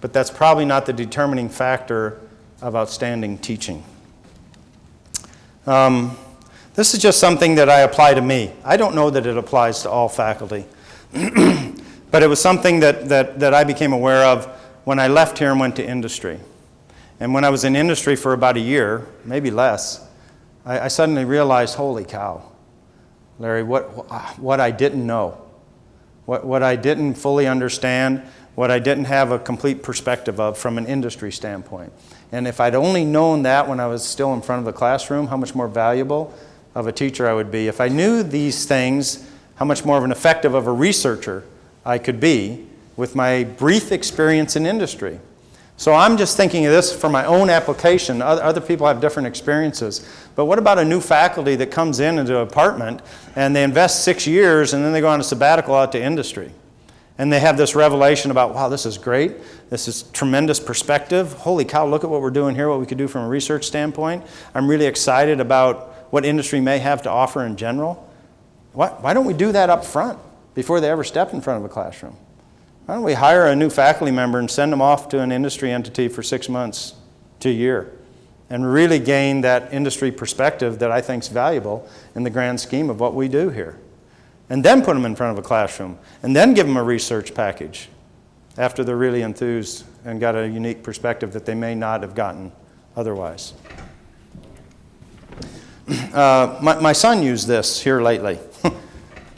[SPEAKER 2] but that's probably not the determining factor of outstanding teaching. This is just something that I apply to me. I don't know that it applies to all faculty, but it was something that I became aware of when I left here and went to industry. And when I was in industry for about a year, maybe less, I suddenly realized, holy cow, Larry, what I didn't know, what I didn't fully understand, what I didn't have a complete perspective of from an industry standpoint. And if I'd only known that when I was still in front of the classroom, how much more valuable of a teacher I would be. If I knew these things, how much more of an effective of a researcher I could be with my brief experience in industry. So I'm just thinking of this for my own application. Other people have different experiences. But what about a new faculty that comes into a department and they invest 6 years and then they go on a sabbatical out to industry? And they have this revelation about, wow, this is great. This is tremendous perspective. Holy cow, look at what we're doing here, what we could do from a research standpoint. I'm really excited about what industry may have to offer in general, why don't we do that up front before they ever step in front of a classroom? Why don't we hire a new faculty member and send them off to an industry entity for 6 months to a year and really gain that industry perspective that I think is valuable in the grand scheme of what we do here. And then put them in front of a classroom and then give them a research package after they're really enthused and got a unique perspective that they may not have gotten otherwise. My son used this here lately.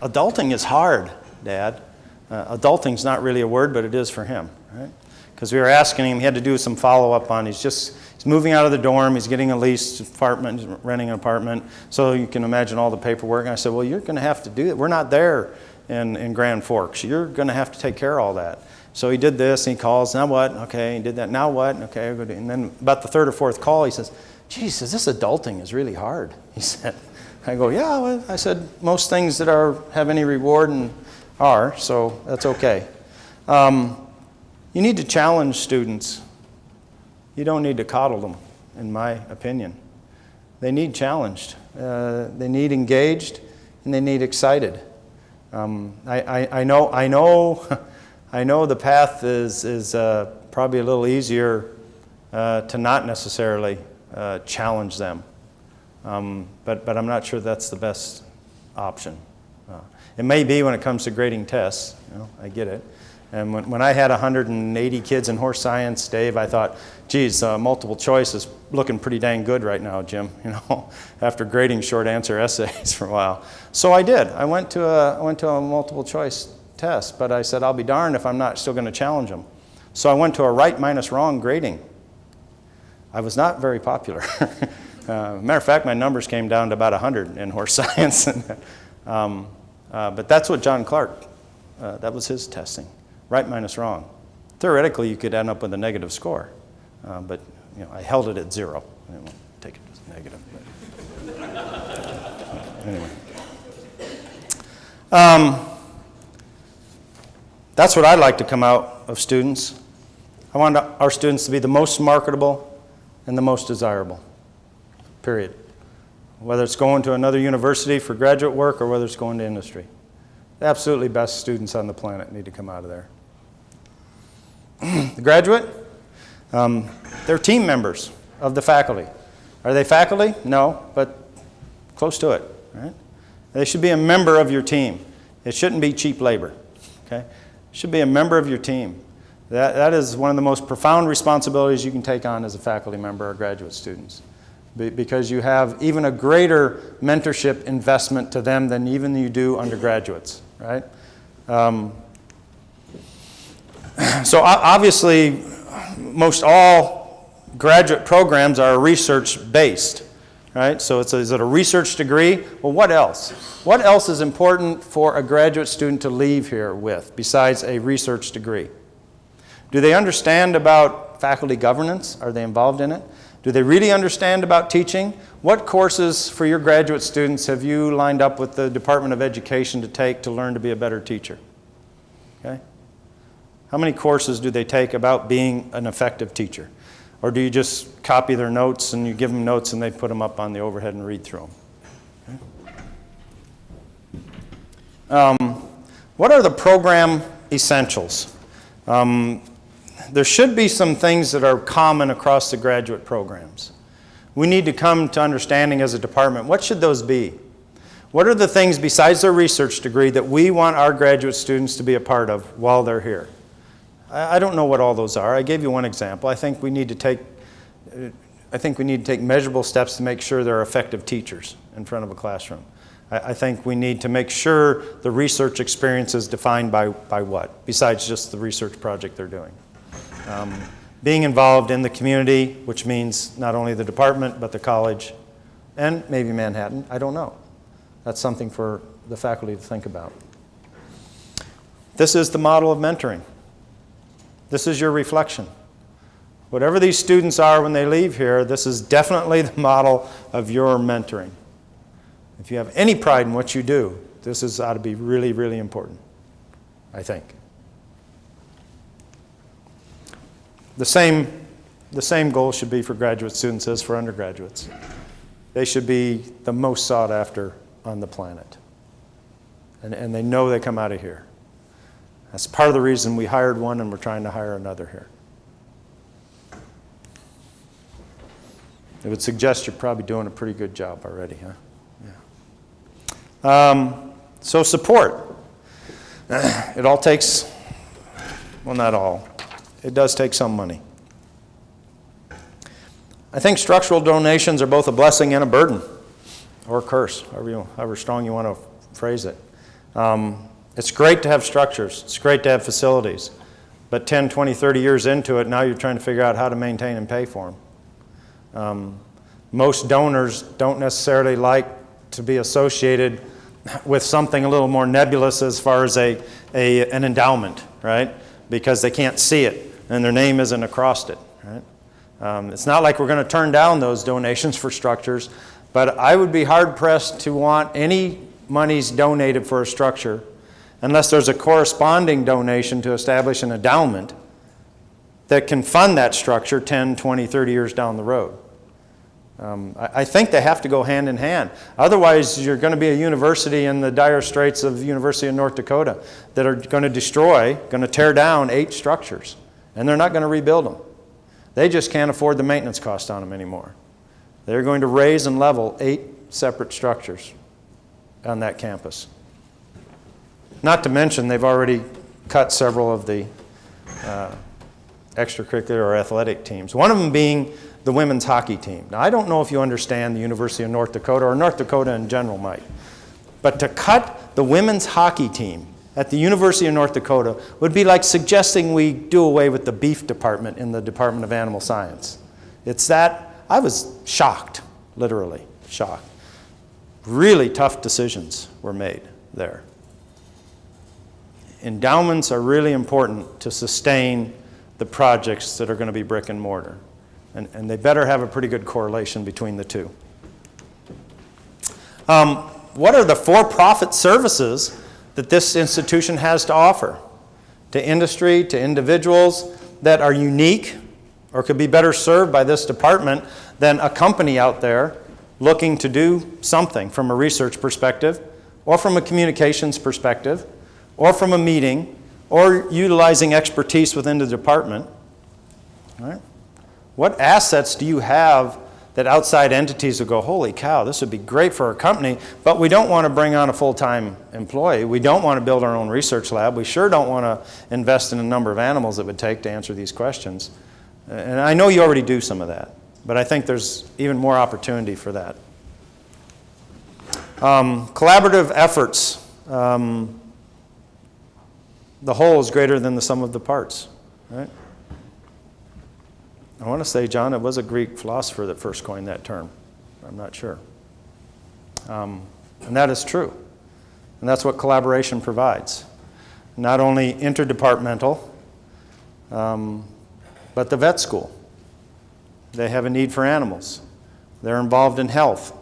[SPEAKER 2] Adulting is hard, Dad. Adulting's not really a word, but it is for him, right? Because we were asking him, he had to do some follow-up on, he's moving out of the dorm, he's getting a leased apartment, he's renting an apartment, so you can imagine all the paperwork. And I said, well, you're going to have to do it. We're not there in Grand Forks. You're going to have to take care of all that. So he did this, and he calls, now what? Okay, he did that, now what? Okay, and then about the third or fourth call, he says, geez, this adulting is really hard, he said. I go, yeah, well, I said, most things that have any reward and are, so that's okay. You need to challenge students. You don't need to coddle them, in my opinion. They need challenged. They need engaged, and they need excited. I know the path is probably a little easier to not necessarily challenge them, but I'm not sure that's the best option. It may be when it comes to grading tests. I get it. And when I had 180 kids in horse science, Dave, I thought, geez, multiple choice is looking pretty dang good right now, Jim, after grading short answer essays for a while. So I did. I went to a multiple choice test, but I said, I'll be darned if I'm not still going to challenge them. So I went to a right minus wrong grading. I was not very popular. Matter of fact, my numbers came down to about 100 in horse science. But that's what John Clark, that was his testing. Right minus wrong. Theoretically, you could end up with a negative score, but I held it at 0. I didn't want to take it as negative. But anyway, that's what I'd like to come out of students. I want our students to be the most marketable and the most desirable. Period. Whether it's going to another university for graduate work or whether it's going to industry. The absolutely best students on the planet need to come out of there. The graduate, they're team members of the faculty. Are they faculty? No, but close to it, right? They should be a member of your team. It shouldn't be cheap labor, okay? It should be a member of your team. That is one of the most profound responsibilities you can take on as a faculty member or graduate students, because you have even a greater mentorship investment to them than even you do undergraduates, right? So obviously, most all graduate programs are research-based, right? So is it a research degree? Well, what else? What else is important for a graduate student to leave here with besides a research degree? Do they understand about faculty governance? Are they involved in it? Do they really understand about teaching? What courses for your graduate students have you lined up with the Department of Education to take to learn to be a better teacher? Okay? How many courses do they take about being an effective teacher? Or do you just copy their notes and you give them notes and they put them up on the overhead and read through them? Okay. What are the program essentials? There should be some things that are common across the graduate programs. We need to come to understanding as a department, what should those be? What are the things besides their research degree that we want our graduate students to be a part of while they're here? I don't know what all those are. I gave you one example. I think we need to take measurable steps to make sure they're effective teachers in front of a classroom. I think we need to make sure the research experience is defined by what, besides just the research project they're doing. Being involved in the community, which means not only the department, but the college, and maybe Manhattan, I don't know. That's something for the faculty to think about. This is the model of mentoring. This is your reflection. Whatever these students are when they leave here, this is definitely the model of your mentoring. If you have any pride in what you do, this ought to be really, really important, I think. The same goal should be for graduate students as for undergraduates. they should be the most sought after on the planet. And they know they come out of here. That's part of the reason we hired one and we're trying to hire another here. It would suggest you're probably doing a pretty good job already, huh? Yeah. So support. It all takes, well, not all. It does take some money. I think structural donations are both a blessing and a burden, or a curse, however strong you want to phrase it. It's great to have structures. It's great to have facilities. But 10, 20, 30 years into it, now you're trying to figure out how to maintain and pay for them. Most donors don't necessarily like to be associated with something a little more nebulous as far as an endowment, right? Because they can't see it, and their name isn't across it, right? It's not like we're going to turn down those donations for structures, but I would be hard-pressed to want any monies donated for a structure unless there's a corresponding donation to establish an endowment that can fund that structure 10, 20, 30 years down the road. I think they have to go hand in hand. Otherwise, you're going to be a university in the dire straits of the University of North Dakota that are going to tear down 8 structures, and they're not going to rebuild them. They just can't afford the maintenance cost on them anymore. They're going to raise and level 8 separate structures on that campus. Not to mention, they've already cut several of the extracurricular or athletic teams, one of them being the women's hockey team. Now, I don't know if you understand the University of North Dakota, or North Dakota in general might, but to cut the women's hockey team at the University of North Dakota would be like suggesting we do away with the beef department in the Department of Animal Science. It's that, I was shocked, literally shocked. Really tough decisions were made there. Endowments are really important to sustain the projects that are going to be brick and mortar. And they better have a pretty good correlation between the two. What are the for-profit services that this institution has to offer to industry, to individuals that are unique or could be better served by this department than a company out there looking to do something from a research perspective, or from a communications perspective, or from a meeting, or utilizing expertise within the department? All right? What assets do you have that outside entities will go, holy cow, this would be great for our company, but we don't want to bring on a full-time employee. We don't want to build our own research lab. We sure don't want to invest in a number of animals it would take to answer these questions. And I know you already do some of that, but I think there's even more opportunity for that. Collaborative efforts. The whole is greater than the sum of the parts, right? I want to say, John, it was a Greek philosopher that first coined that term. I'm not sure. And that is true. And that's what collaboration provides. Not only interdepartmental, but the vet school. They have a need for animals. They're involved in health.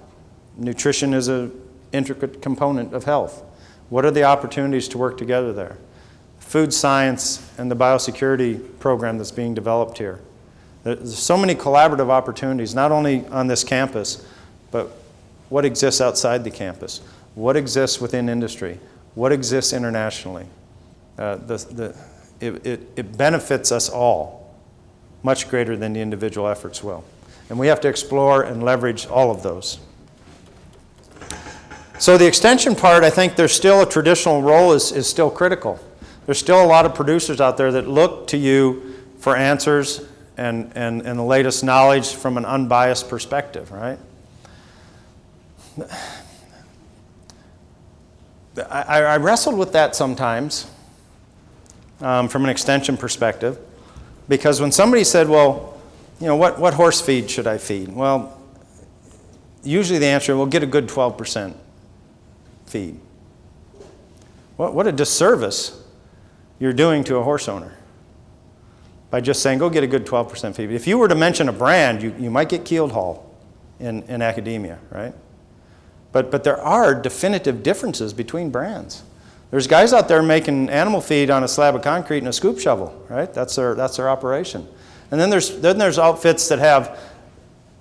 [SPEAKER 2] Nutrition is an intricate component of health. What are the opportunities to work together there? Food science and the biosecurity program that's being developed here. There's so many collaborative opportunities, not only on this campus, but what exists outside the campus, what exists within industry, what exists internationally. It benefits us all much greater than the individual efforts will. And we have to explore and leverage all of those. So the extension part, I think there's still a traditional role is still critical. There's still a lot of producers out there that look to you for answers and the latest knowledge from an unbiased perspective, right? I wrestled with that sometimes from an extension perspective, because when somebody said, well, you know, what horse feed should I feed? Well, usually the answer, well, get a good 12% feed. What a disservice you're doing to a horse owner by just saying, go get a good 12% feed. If you were to mention a brand, you might get keeled hauled in academia, right? But there are definitive differences between brands. There's guys out there making animal feed on a slab of concrete and a scoop shovel, right? That's their operation. And then there's outfits that have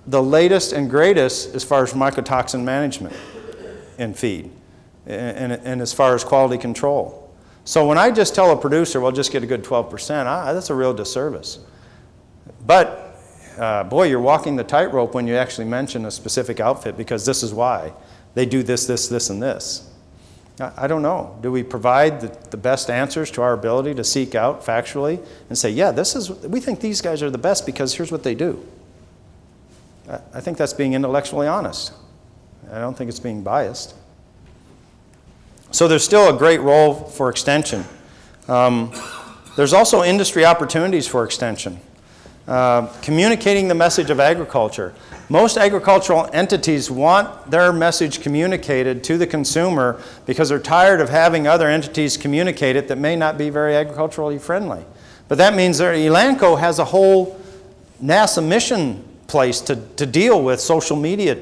[SPEAKER 2] the latest and greatest as far as mycotoxin management in feed and as far as quality control. So when I just tell a producer, well, just get a good 12%, that's a real disservice. But boy, you're walking the tightrope when you actually mention a specific outfit, because this is why. They do this, this, this, and this. I don't know. Do we provide the best answers to our ability to seek out factually and say, yeah, we think these guys are the best because here's what they do? I think that's being intellectually honest. I don't think it's being biased. So there's still a great role for extension. There's also industry opportunities for extension. Communicating the message of agriculture. Most agricultural entities want their message communicated to the consumer because they're tired of having other entities communicate it that may not be very agriculturally friendly. But that means that Elanco has a whole NASA mission place to deal with social media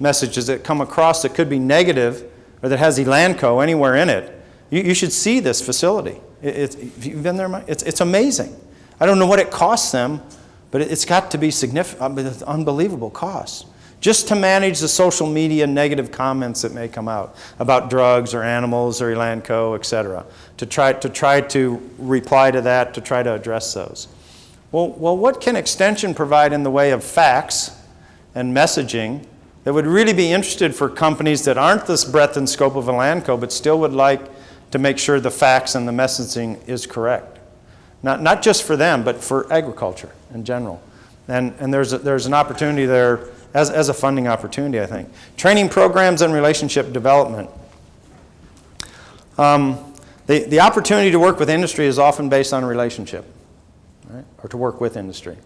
[SPEAKER 2] messages that come across that could be negative or that has Elanco anywhere in it. You should see this facility. If you've been there, it's amazing. I don't know what it costs them, but it's got to be significant, it's unbelievable costs. Just to manage the social media negative comments that may come out about drugs or animals or Elanco, et cetera, to try to reply to that, to try to address those. Well, what can extension provide in the way of facts and messaging that would really be interested for companies that aren't this breadth and scope of Elanco, but still would like to make sure the facts and the messaging is correct? Not just for them, but for agriculture in general. And there's an opportunity there as a funding opportunity, I think. Training programs and relationship development. The opportunity to work with industry is often based on a relationship, right? Or to work with industry.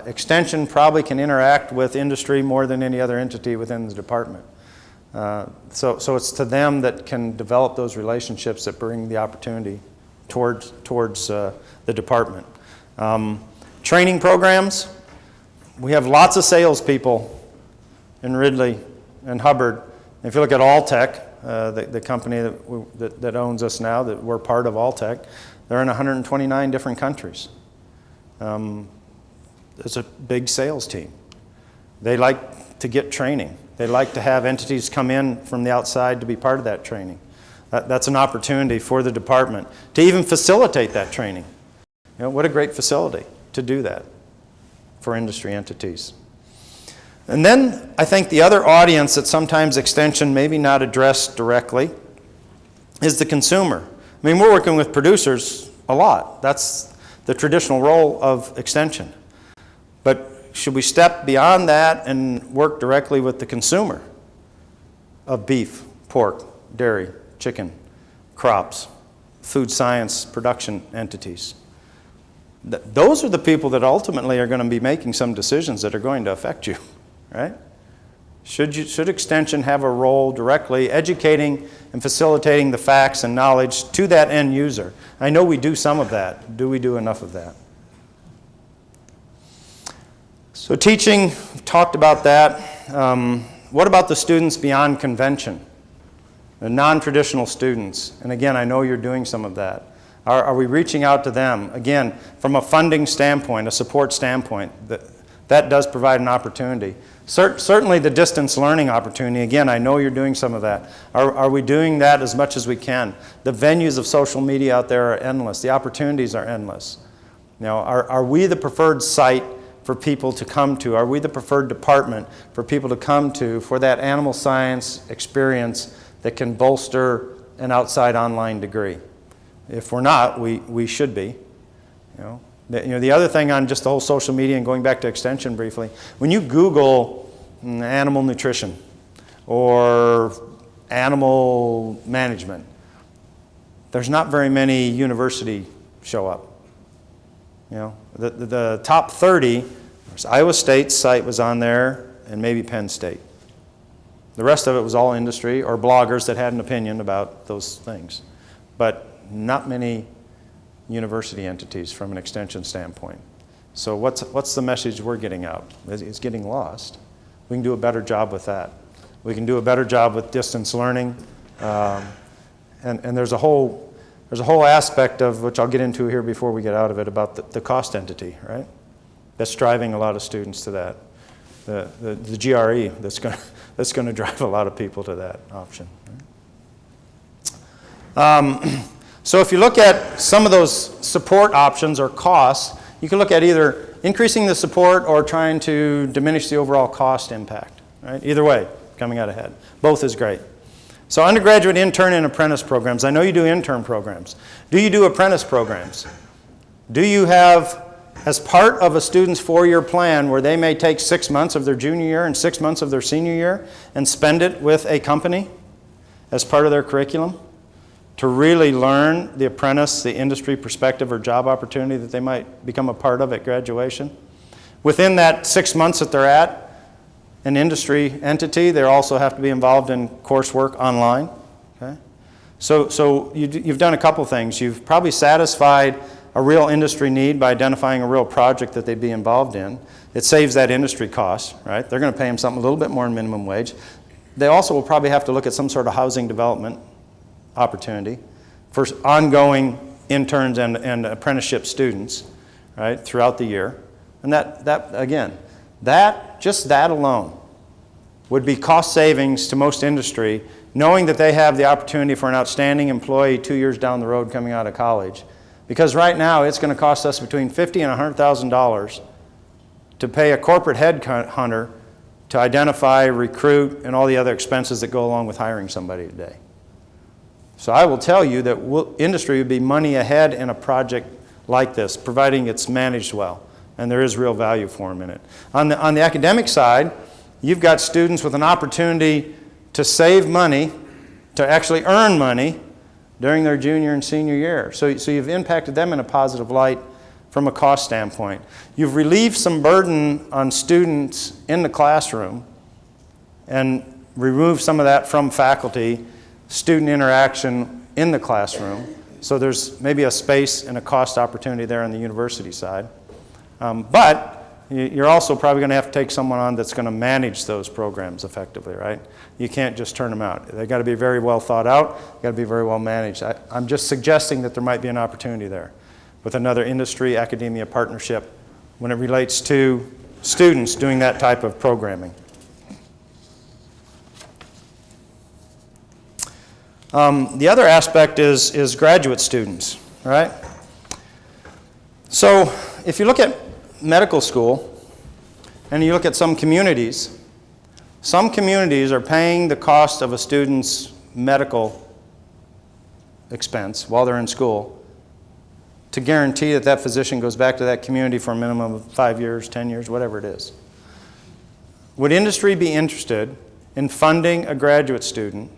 [SPEAKER 2] Extension probably can interact with industry more than any other entity within the department. So it's to them that can develop those relationships that bring the opportunity towards the department. Training programs. We have lots of salespeople in Ridley and Hubbard. If you look at Alltech, the company that owns us now, that we're part of Alltech, they're in 129 different countries. It's a big sales team. They like to get training. They like to have entities come in from the outside to be part of that training. That's an opportunity for the department to even facilitate that training. You know, what a great facility to do that for industry entities. And then I think the other audience that sometimes extension maybe not addressed directly is the consumer. I mean, we're working with producers a lot. That's the traditional role of extension. But should we step beyond that and work directly with the consumer of beef, pork, dairy, chicken, crops, food science production entities? Those are the people that ultimately are going to be making some decisions that are going to affect you, right? Should extension have a role directly educating and facilitating the facts and knowledge to that end user? I know we do some of that. Do we do enough of that? So teaching, we've talked about that. What about the students beyond convention? The non-traditional students, and again, I know you're doing some of that. Are we reaching out to them? Again, from a funding standpoint, a support standpoint, that does provide an opportunity. Certainly the distance learning opportunity, again, I know you're doing some of that. Are we doing that as much as we can? The venues of social media out there are endless. The opportunities are endless. You know, are we the preferred site for people to come to? Are we the preferred department for people to come to for that animal science experience that can bolster an outside online degree? If we're not, we should be. You know, the other thing on just the whole social media and going back to extension briefly, when you Google animal nutrition or animal management, there's not very many university show up. You know, the top 30, Iowa State's site was on there and maybe Penn State. The rest of it was all industry or bloggers that had an opinion about those things. But not many university entities from an extension standpoint. So what's the message we're getting out? It's getting lost. We can do a better job with that. We can do a better job with distance learning. And there's a whole aspect of, which I'll get into here before we get out of it, about the cost entity, right? That's driving a lot of students to that. the GRE that's going to drive a lot of people to that option. So if you look at some of those support options or costs, you can look at either increasing the support or trying to diminish the overall cost impact. Right? Either way, coming out ahead. Both is great. So undergraduate intern and apprentice programs. I know you do intern programs. Do you do apprentice programs? Do you have, as part of a student's 4-year plan where they may take 6 months of their junior year and 6 months of their senior year and spend it with a company as part of their curriculum to really learn the apprentice, the industry perspective or job opportunity that they might become a part of at graduation? Within that 6 months that they're at an industry entity, they also have to be involved in coursework online. Okay? So you've done a couple things. You've probably satisfied a real industry need by identifying a real project that they'd be involved in. It saves that industry cost, right? They're going to pay them something a little bit more than minimum wage. They also will probably have to look at some sort of housing development opportunity for ongoing interns and apprenticeship students, right, throughout the year. And just that alone would be cost savings to most industry, knowing that they have the opportunity for an outstanding employee 2 years down the road coming out of college. Because right now it's going to cost us between $50,000 and $100,000 to pay a corporate headhunter to identify, recruit, and all the other expenses that go along with hiring somebody today. So I will tell you that industry would be money ahead in a project like this, providing it's managed well, and there is real value for them in it. On the academic side, you've got students with an opportunity to save money, to actually earn money during their junior and senior year. So you've impacted them in a positive light from a cost standpoint. You've relieved some burden on students in the classroom and removed some of that from faculty, student interaction in the classroom. So there's maybe a space and a cost opportunity there on the university side. But you're also probably going to have to take someone on that's going to manage those programs effectively, right? You can't just turn them out. They've got to be very well thought out. They've got to be very well managed. I'm just suggesting that there might be an opportunity there with another industry-academia partnership when it relates to students doing that type of programming. The other aspect is graduate students, right? So if you look at medical school and you look at some communities are paying the cost of a student's medical expense while they're in school to guarantee that that physician goes back to that community for a minimum of 5 years, 10 years, whatever it is. Would industry be interested in funding a graduate student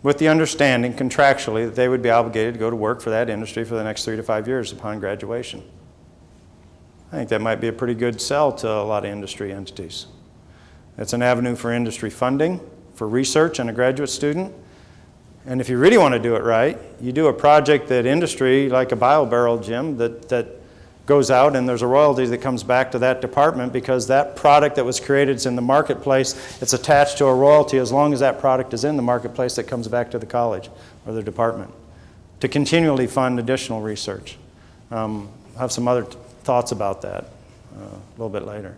[SPEAKER 2] with the understanding contractually that they would be obligated to go to work for that industry for the next 3 to 5 years upon graduation? I think that might be a pretty good sell to a lot of industry entities. It's an avenue for industry funding, for research and a graduate student. And if you really want to do it right, you do a project that industry, like a BioBarrel, Jim, that goes out and there's a royalty that comes back to that department because that product that was created is in the marketplace. It's attached to a royalty as long as that product is in the marketplace that comes back to the college or the department to continually fund additional research. I'll have some other thoughts about that a little bit later.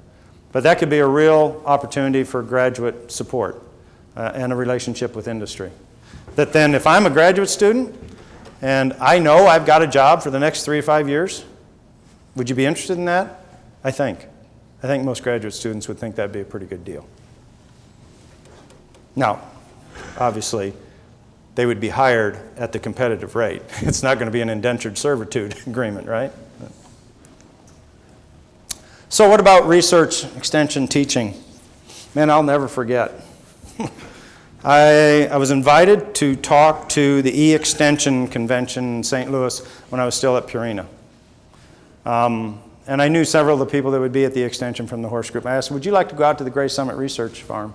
[SPEAKER 2] But that could be a real opportunity for graduate support and a relationship with industry. That then if I'm a graduate student and I know I've got a job for the next 3 to 5 years, would you be interested in that? I think most graduate students would think that'd be a pretty good deal. Now, obviously, they would be hired at the competitive rate. It's not going to be an indentured servitude agreement, right? So what about research, extension, teaching? Man, I'll never forget. I was invited to talk to the E-Extension Convention in St. Louis when I was still at Purina. And I knew several of the people that would be at the extension from the horse group. I asked, would you like to go out to the Gray Summit Research Farm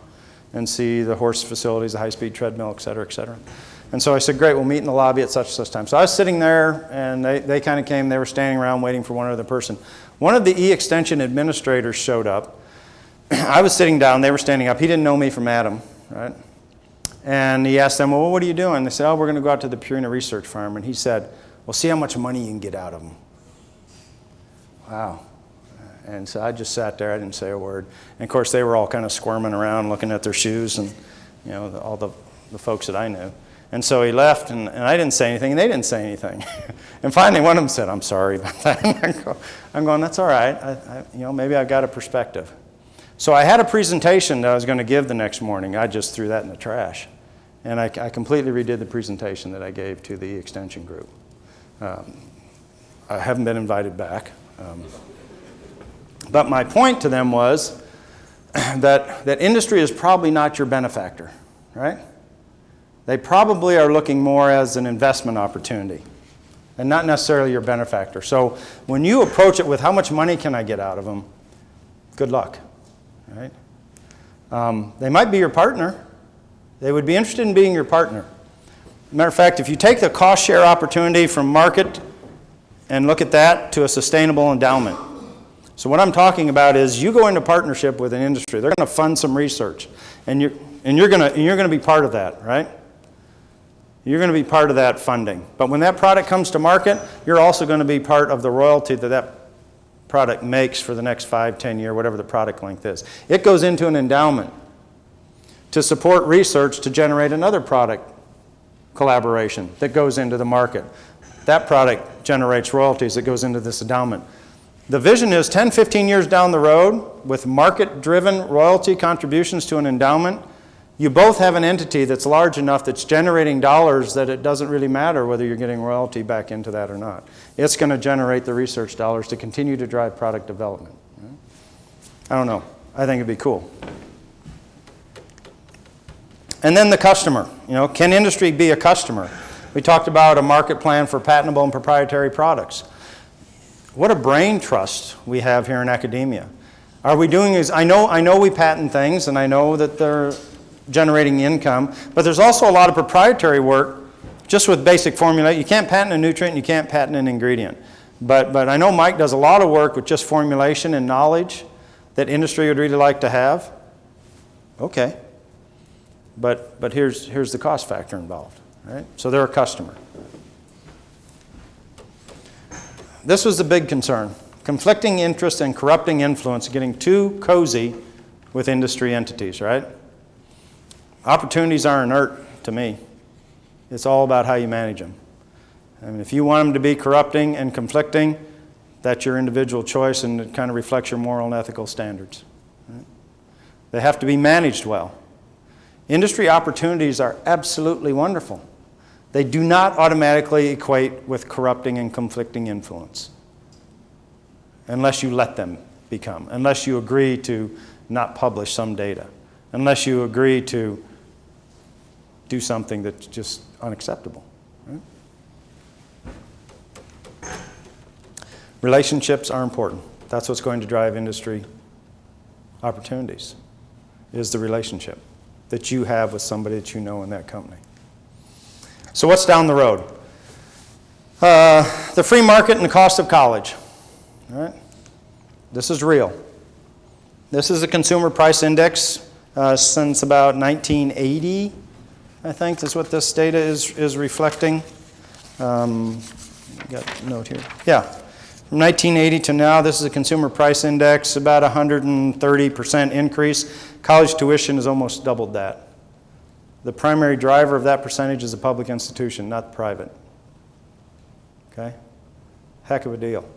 [SPEAKER 2] and see the horse facilities, the high-speed treadmill, et cetera, et cetera? And so I said, great, we'll meet in the lobby at such and such time. So I was sitting there, and they kind of came. They were standing around waiting for one other person. One of the E-Extension administrators showed up. I was sitting down. They were standing up. He didn't know me from Adam, right? And he asked them, well, what are you doing? They said, oh, we're going to go out to the Purina Research Farm. And he said, well, see how much money you can get out of them. Wow. And so I just sat there, I didn't say a word. And of course, they were all kind of squirming around, looking at their shoes, and all the folks that I knew. And so he left, and I didn't say anything, and they didn't say anything. And finally, one of them said, "I'm sorry about that." I'm going, "That's all right. Maybe I've got a perspective." So I had a presentation that I was going to give the next morning. I just threw that in the trash. And I completely redid the presentation that I gave to the extension group. I haven't been invited back. But my point to them was that industry is probably not your benefactor, right? They probably are looking more as an investment opportunity and not necessarily your benefactor. So when you approach it with how much money can I get out of them, good luck, right? They might be your partner. They would be interested in being your partner. Matter of fact, if you take the cost share opportunity from market and look at that to a sustainable endowment. So what I'm talking about is you go into partnership with an industry. They're going to fund some research, and you're going to be part of that, right? You're going to be part of that funding. But when that product comes to market, you're also going to be part of the royalty that product makes for the next 5, 10 years, whatever the product length is. It goes into an endowment to support research to generate another product collaboration that goes into the market. That product generates royalties that goes into this endowment. The vision is 10, 15 years down the road, with market-driven royalty contributions to an endowment, you both have an entity that's large enough that's generating dollars that it doesn't really matter whether you're getting royalty back into that or not. It's going to generate the research dollars to continue to drive product development. I don't know. I think it'd be cool. And then the customer. Can industry be a customer? We talked about a market plan for patentable and proprietary products. What a brain trust we have here in academia. Are we doing is I know we patent things, and I know that they're generating income, but there's also a lot of proprietary work just with basic formula. You can't patent a nutrient, you can't patent an ingredient. But I know Mike does a lot of work with just formulation and knowledge that industry would really like to have. Okay. But here's the cost factor involved, right? So they're a customer. This was the big concern. Conflicting interest and corrupting influence getting too cozy with industry entities, right? Opportunities are inert to me. It's all about how you manage them. I mean, if you want them to be corrupting and conflicting, that's your individual choice, and it kind of reflects your moral and ethical standards. Right? They have to be managed well. Industry opportunities are absolutely wonderful. They do not automatically equate with corrupting and conflicting influence unless you let them become, unless you agree to not publish some data, unless you agree to do something that's just unacceptable. Right? Relationships are important. That's what's going to drive industry opportunities, is the relationship that you have with somebody that you know in that company. So what's down the road? The free market and the cost of college. All right? This is real. This is a consumer price index since about 1980, I think is what this data is reflecting. Got a note here. Yeah. From 1980 to now, this is a consumer price index, about 130% increase. College tuition has almost doubled that. The primary driver of that percentage is a public institution, not private. Okay? Heck of a deal.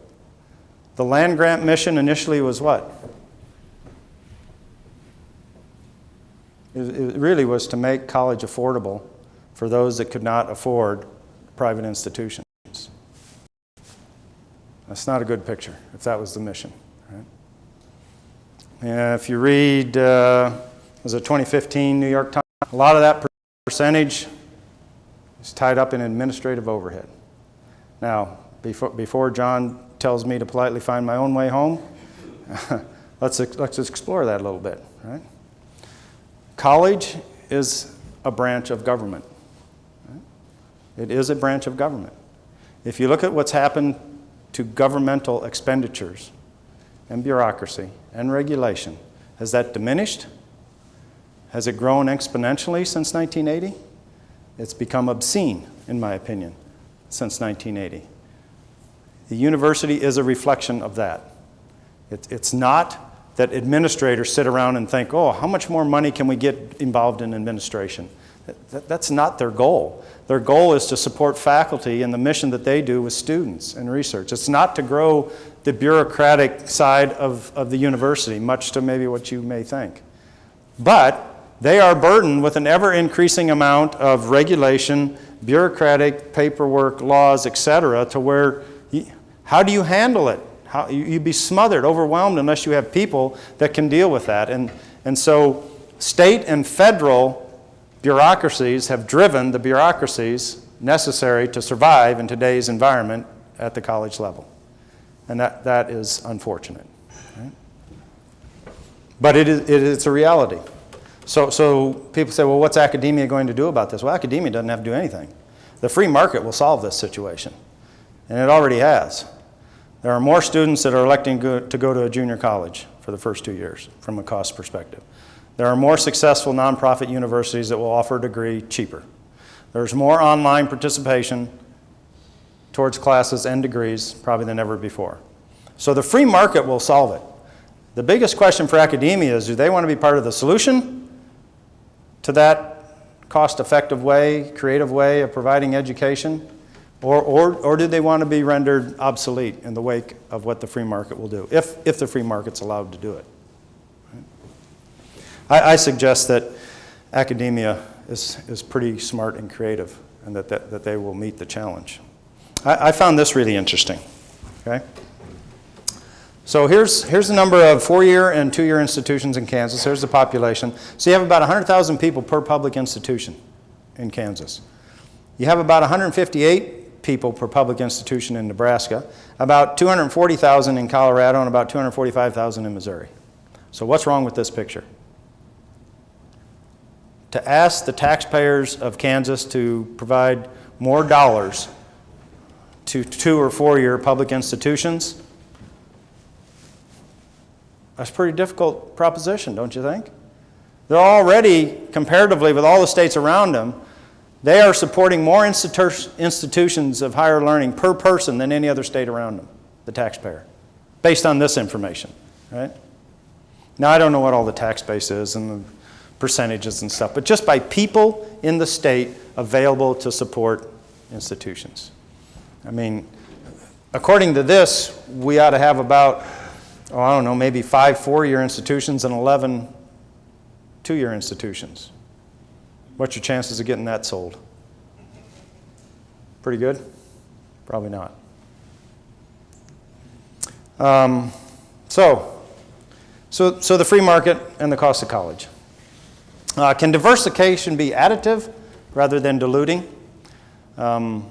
[SPEAKER 2] The land grant mission initially was what? It really was to make college affordable for those that could not afford private institutions. That's not a good picture, if that was the mission. Right? And if you read, was it 2015 New York Times? A lot of that percentage is tied up in administrative overhead. Now, before John tells me to politely find my own way home, let's explore that a little bit. Right? College is a branch of government. Right? It is a branch of government. If you look at what's happened to governmental expenditures and bureaucracy and regulation, has that diminished? Has it grown exponentially since 1980? It's become obscene, in my opinion, since 1980. The university is a reflection of that. It's not that administrators sit around and think, oh, how much more money can we get involved in administration? That's not their goal. Their goal is to support faculty in the mission that they do with students and research. It's not to grow the bureaucratic side of the university, much to maybe what you may think. But they are burdened with an ever-increasing amount of regulation, bureaucratic, paperwork, laws, etc., to where, how do you handle it? You'd be smothered, overwhelmed, unless you have people that can deal with that. And so state and federal bureaucracies have driven the bureaucracies necessary to survive in today's environment at the college level. And that is unfortunate. Right? But it's a reality. So people say, well, what's academia going to do about this? Well, academia doesn't have to do anything. The free market will solve this situation. And it already has. There are more students that are electing to go to a junior college for the first 2 years from a cost perspective. There are more successful nonprofit universities that will offer a degree cheaper. There's more online participation towards classes and degrees probably than ever before. So the free market will solve it. The biggest question for academia is, do they want to be part of the solution to that cost-effective way, creative way of providing education? Or do they want to be rendered obsolete in the wake of what the free market will do, if the free market's allowed to do it? I suggest that academia is pretty smart and creative, and that they will meet the challenge. I found this really interesting. Okay? So here's the number of 4-year and 2-year institutions in Kansas. Here's the population. So you have about 100,000 people per public institution in Kansas. You have about 158 people per public institution in Nebraska, about 240,000 in Colorado, and about 245,000 in Missouri. So what's wrong with this picture? To ask the taxpayers of Kansas to provide more dollars to 2- or 4-year public institutions, that's a pretty difficult proposition, don't you think? They're already, comparatively with all the states around them, they are supporting more institutions of higher learning per person than any other state around them, the taxpayer, based on this information, right? Now, I don't know what all the tax base is and the percentages and stuff, but just by people in the state available to support institutions. I mean, according to this, we ought to have about, I don't know, maybe 5 4-year institutions and 11 2-year institutions. What's your chances of getting that sold? Pretty good? Probably not. So the free market and the cost of college. Can diversification be additive rather than diluting? In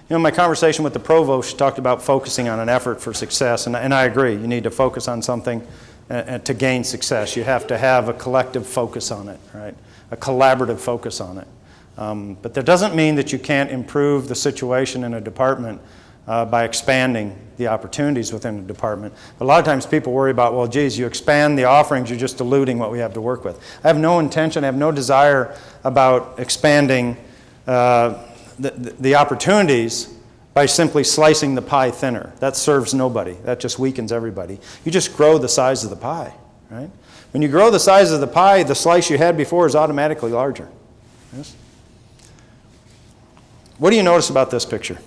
[SPEAKER 2] my conversation with the provost, she talked about focusing on an effort for success, and I agree. You need to focus on something to gain success. You have to have a collective focus on it, right? A collaborative focus on it. But that doesn't mean that you can't improve the situation in a department by expanding the opportunities within the department. But a lot of times people worry about, well, geez, you expand the offerings, you're just diluting what we have to work with. I have no intention, I have no desire about expanding the opportunities by simply slicing the pie thinner. That serves nobody. That just weakens everybody. You just grow the size of the pie, right? When you grow the size of the pie, the slice you had before is automatically larger. Yes? What do you notice about this picture?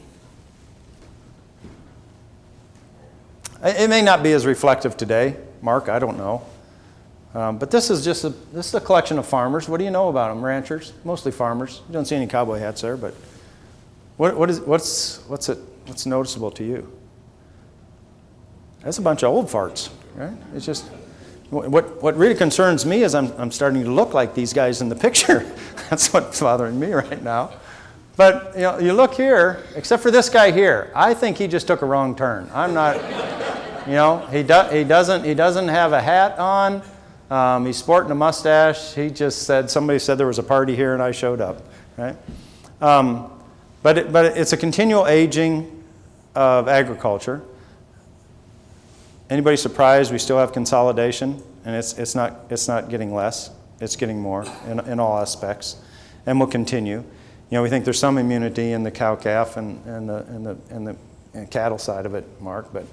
[SPEAKER 2] It may not be as reflective today, Mark, I don't know. But this is a collection of farmers. What do you know about them? Ranchers, mostly farmers. You don't see any cowboy hats there, but what's noticeable to you? That's a bunch of old farts, right? It's just what really concerns me is I'm starting to look like these guys in the picture. That's what's bothering me right now. But you look here, except for this guy here. I think he just took a wrong turn. I'm not. He doesn't have a hat on. He's sporting a mustache. He just said, somebody said there was a party here and I showed up, right? But it's a continual aging of agriculture. Anybody surprised we still have consolidation? And it's not getting less. It's getting more in all aspects, and will continue. We think there's some immunity in the cow-calf and the cattle side of it, Mark, but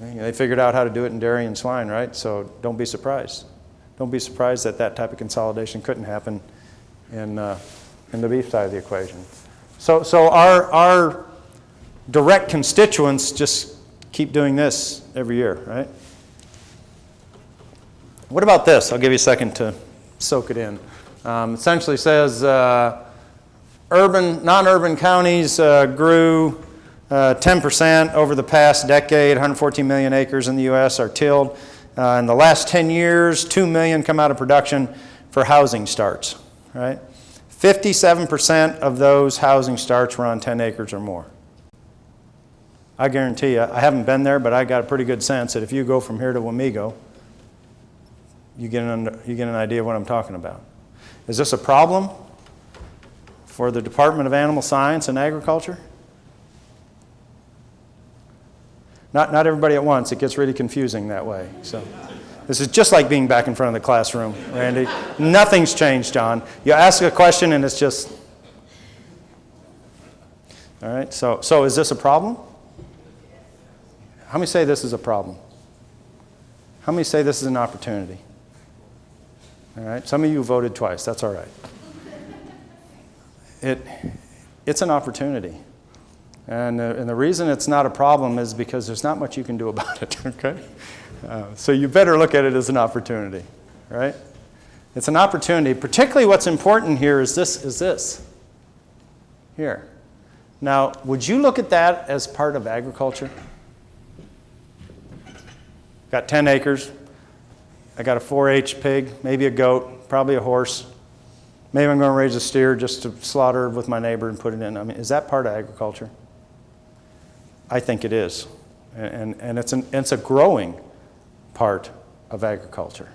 [SPEAKER 2] They figured out how to do it in dairy and swine, right? So don't be surprised. Don't be surprised that that type of consolidation couldn't happen in the beef side of the equation. So our direct constituents just keep doing this every year, right? What about this? I'll give you a second to soak it in. Essentially says non-urban counties grew 10% over the past decade. 114 million acres in the U.S. are tilled. In the last 10 years, 2 million come out of production for housing starts, right? 57% of those housing starts were on 10 acres or more. I guarantee you, I haven't been there, but I got a pretty good sense that if you go from here to Wamego, you get an idea of what I'm talking about. Is this a problem for the Department of Animal Science and Agriculture? Not everybody at once. It gets really confusing that way. So this is just like being back in front of the classroom, Randy. Nothing's changed, John. You ask a question and it's just... All right, so is this a problem? How many say this is a problem? How many say this is an opportunity? All right, some of you voted twice. That's all right. It's an opportunity. And the reason it's not a problem is because there's not much you can do about it, okay? So you better look at it as an opportunity, right? It's an opportunity. Particularly what's important here is this. Here. Now, would you look at that as part of agriculture? Got 10 acres. I got a 4-H pig, maybe a goat, probably a horse. Maybe I'm going to raise a steer just to slaughter with my neighbor and put it in. I mean, is that part of agriculture? I think it is. And it's a growing part of agriculture,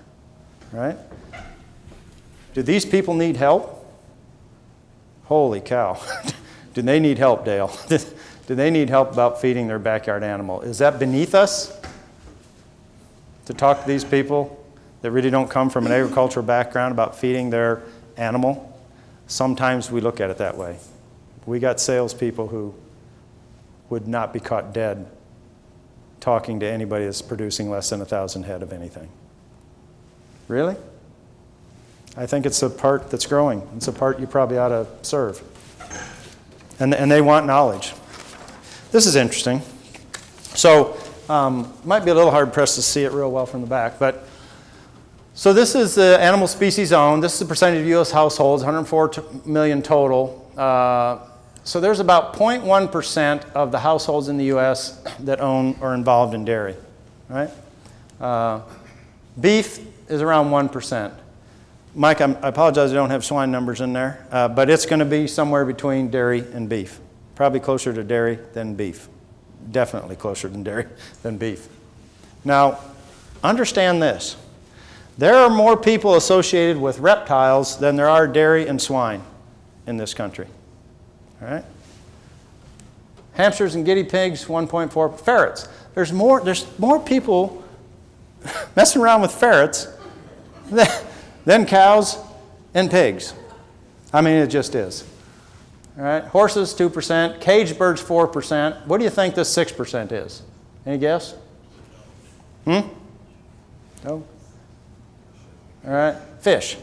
[SPEAKER 2] right? Do these people need help? Holy cow. Do they need help, Dale? Do they need help about feeding their backyard animal? Is that beneath us to talk to these people that really don't come from an agricultural background about feeding their animal? Sometimes we look at it that way. We got salespeople who would not be caught dead talking to anybody that's producing less than 1,000 head of anything. Really? I think it's a part that's growing. It's a part you probably ought to serve. And they want knowledge. This is interesting. So, might be a little hard pressed to see it real well from the back, but so this is the animal species owned. This is the percentage of U.S. households, 104 million total. So there's about 0.1% of the households in the U.S. that own or are involved in dairy, right? Beef is around 1%. Mike, I apologize I don't have swine numbers in there, but it's going to be somewhere between dairy and beef. Probably closer to dairy than beef. Definitely closer than dairy than beef. Now, understand this. There are more people associated with reptiles than there are dairy and swine in this country. All right? Hamsters and guinea pigs, 1.4. Ferrets. There's more people messing around with ferrets than cows and pigs. I mean, it just is. All right? Horses, 2%. Caged birds, 4%. What do you think this 6% is? Any guess? No? All right? Fish.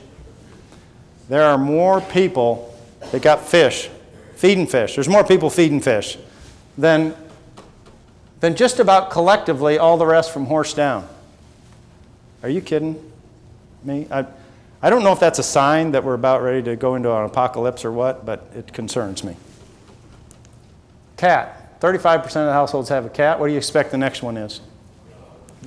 [SPEAKER 2] There are more people that got fish, feeding fish. There's more people feeding fish than just about collectively all the rest from horse down. Are you kidding me? I don't know if that's a sign that we're about ready to go into an apocalypse or what, but it concerns me. Cat. 35% of the households have a cat. What do you expect the next one is?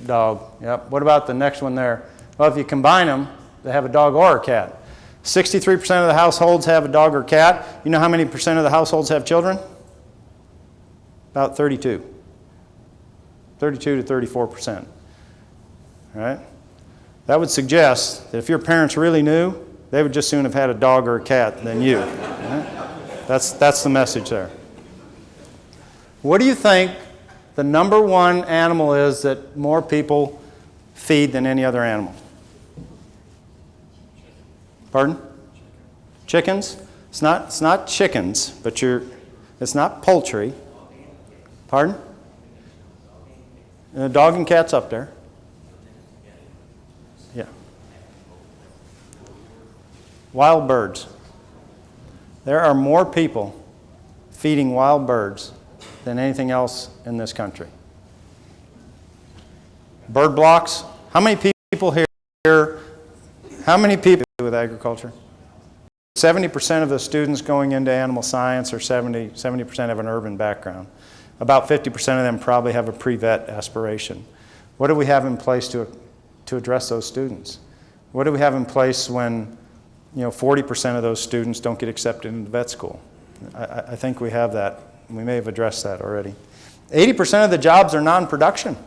[SPEAKER 2] Dog. Yep. What about the next one there? Well, if you combine them, they have a dog or a cat. 63% of the households have a dog or cat. You know how many percent of the households have children? About 32. 32 to 34%. All right? That would suggest that if your parents really knew, they would just soon have had a dog or a cat than you. Right? That's the message there. What do you think the number one animal is that more people feed than any other animal? Pardon? Chickens? It's not chickens, but it's not poultry. Pardon? Dog and cat's up there. Yeah. Wild birds. There are more people feeding wild birds than anything else in this country. Bird blocks. How many people here, how many people with agriculture? 70% of the students going into animal science are 70% have an urban background. About 50% of them probably have a pre-vet aspiration. What do we have in place to address those students? What do we have in place when 40% of those students don't get accepted into vet school? I think we have that. We may have addressed that already. 80% of the jobs are non-production.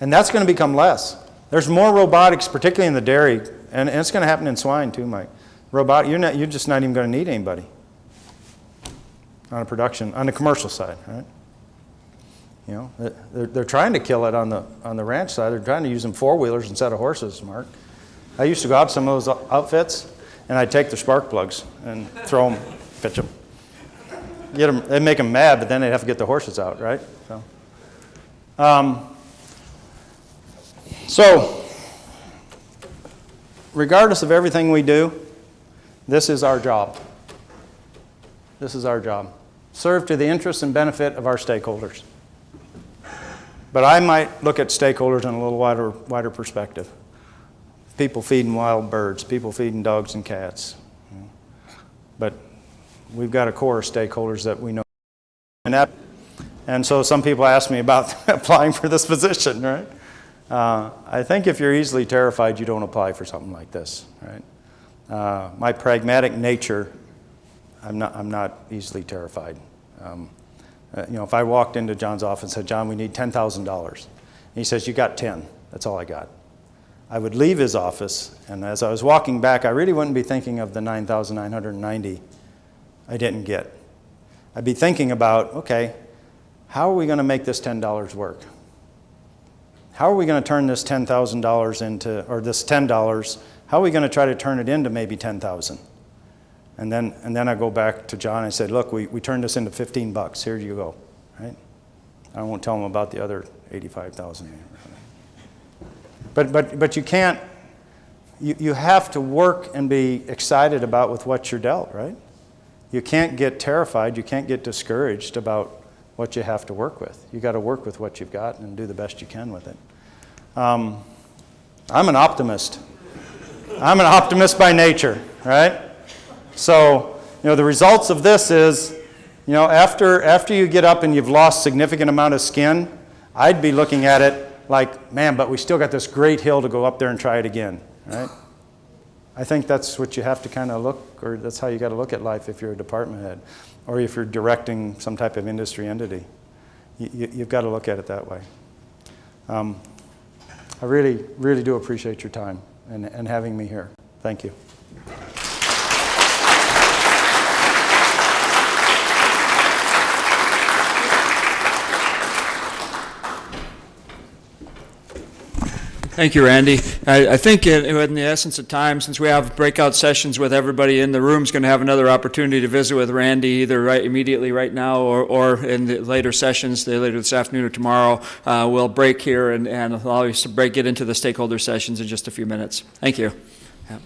[SPEAKER 2] And that's going to become less. There's more robotics, particularly in the dairy, and it's going to happen in swine too, Mike. You're just not even going to need anybody on the commercial side, right? They're trying to kill it on the ranch side. They're trying to use them four-wheelers instead of horses, Mark. I used to go out to some of those outfits, and I'd take their spark plugs and throw them, pitch them. They'd make them mad, but then they'd have to get the horses out, right? So, regardless of everything we do, this is our job. This is our job. Serve to the interest and benefit of our stakeholders. But I might look at stakeholders in a little wider perspective. People feeding wild birds, people feeding dogs and cats. But we've got a core of stakeholders that we know. And so some people ask me about applying for this position, right? I think if you're easily terrified, you don't apply for something like this, right? My pragmatic nature, I'm not easily terrified. If I walked into John's office and said, John, we need $10,000. And he says, you got 10. That's all I got. I would leave his office, and as I was walking back, I really wouldn't be thinking of the $9,990 I didn't get. I'd be thinking about, okay, how are we going to make this $10 work? How are we going to turn this $10,000 into, or this $10, how are we going to try to turn it into maybe $10,000? And then I go back to John and I said, look, we turned this into $15. Here you go, right? I won't tell him about the other $85,000. But you can't, you have to work and be excited about with what you're dealt, right? You can't get terrified, you can't get discouraged about what you have to work with. You got to work with what you've got and do the best you can with it. I'm an optimist. I'm an optimist by nature, right? So, the results of this is, after you get up and you've lost significant amount of skin, I'd be looking at it like, man, but we still got this great hill to go up there and try it again, right? I think that's what you have to kind of look, or that's how you got to look at life if you're a department head, or if you're directing some type of industry entity. You've got to look at it that way. I really, really do appreciate your time and having me here. Thank you.
[SPEAKER 1] Thank you, Randy. I think in the essence of time, since we have breakout sessions with everybody in the room, is going to have another opportunity to visit with Randy either immediately right now or in the later sessions, later this afternoon or tomorrow. We'll break here and allow us to get into the stakeholder sessions in just a few minutes. Thank you. Yeah.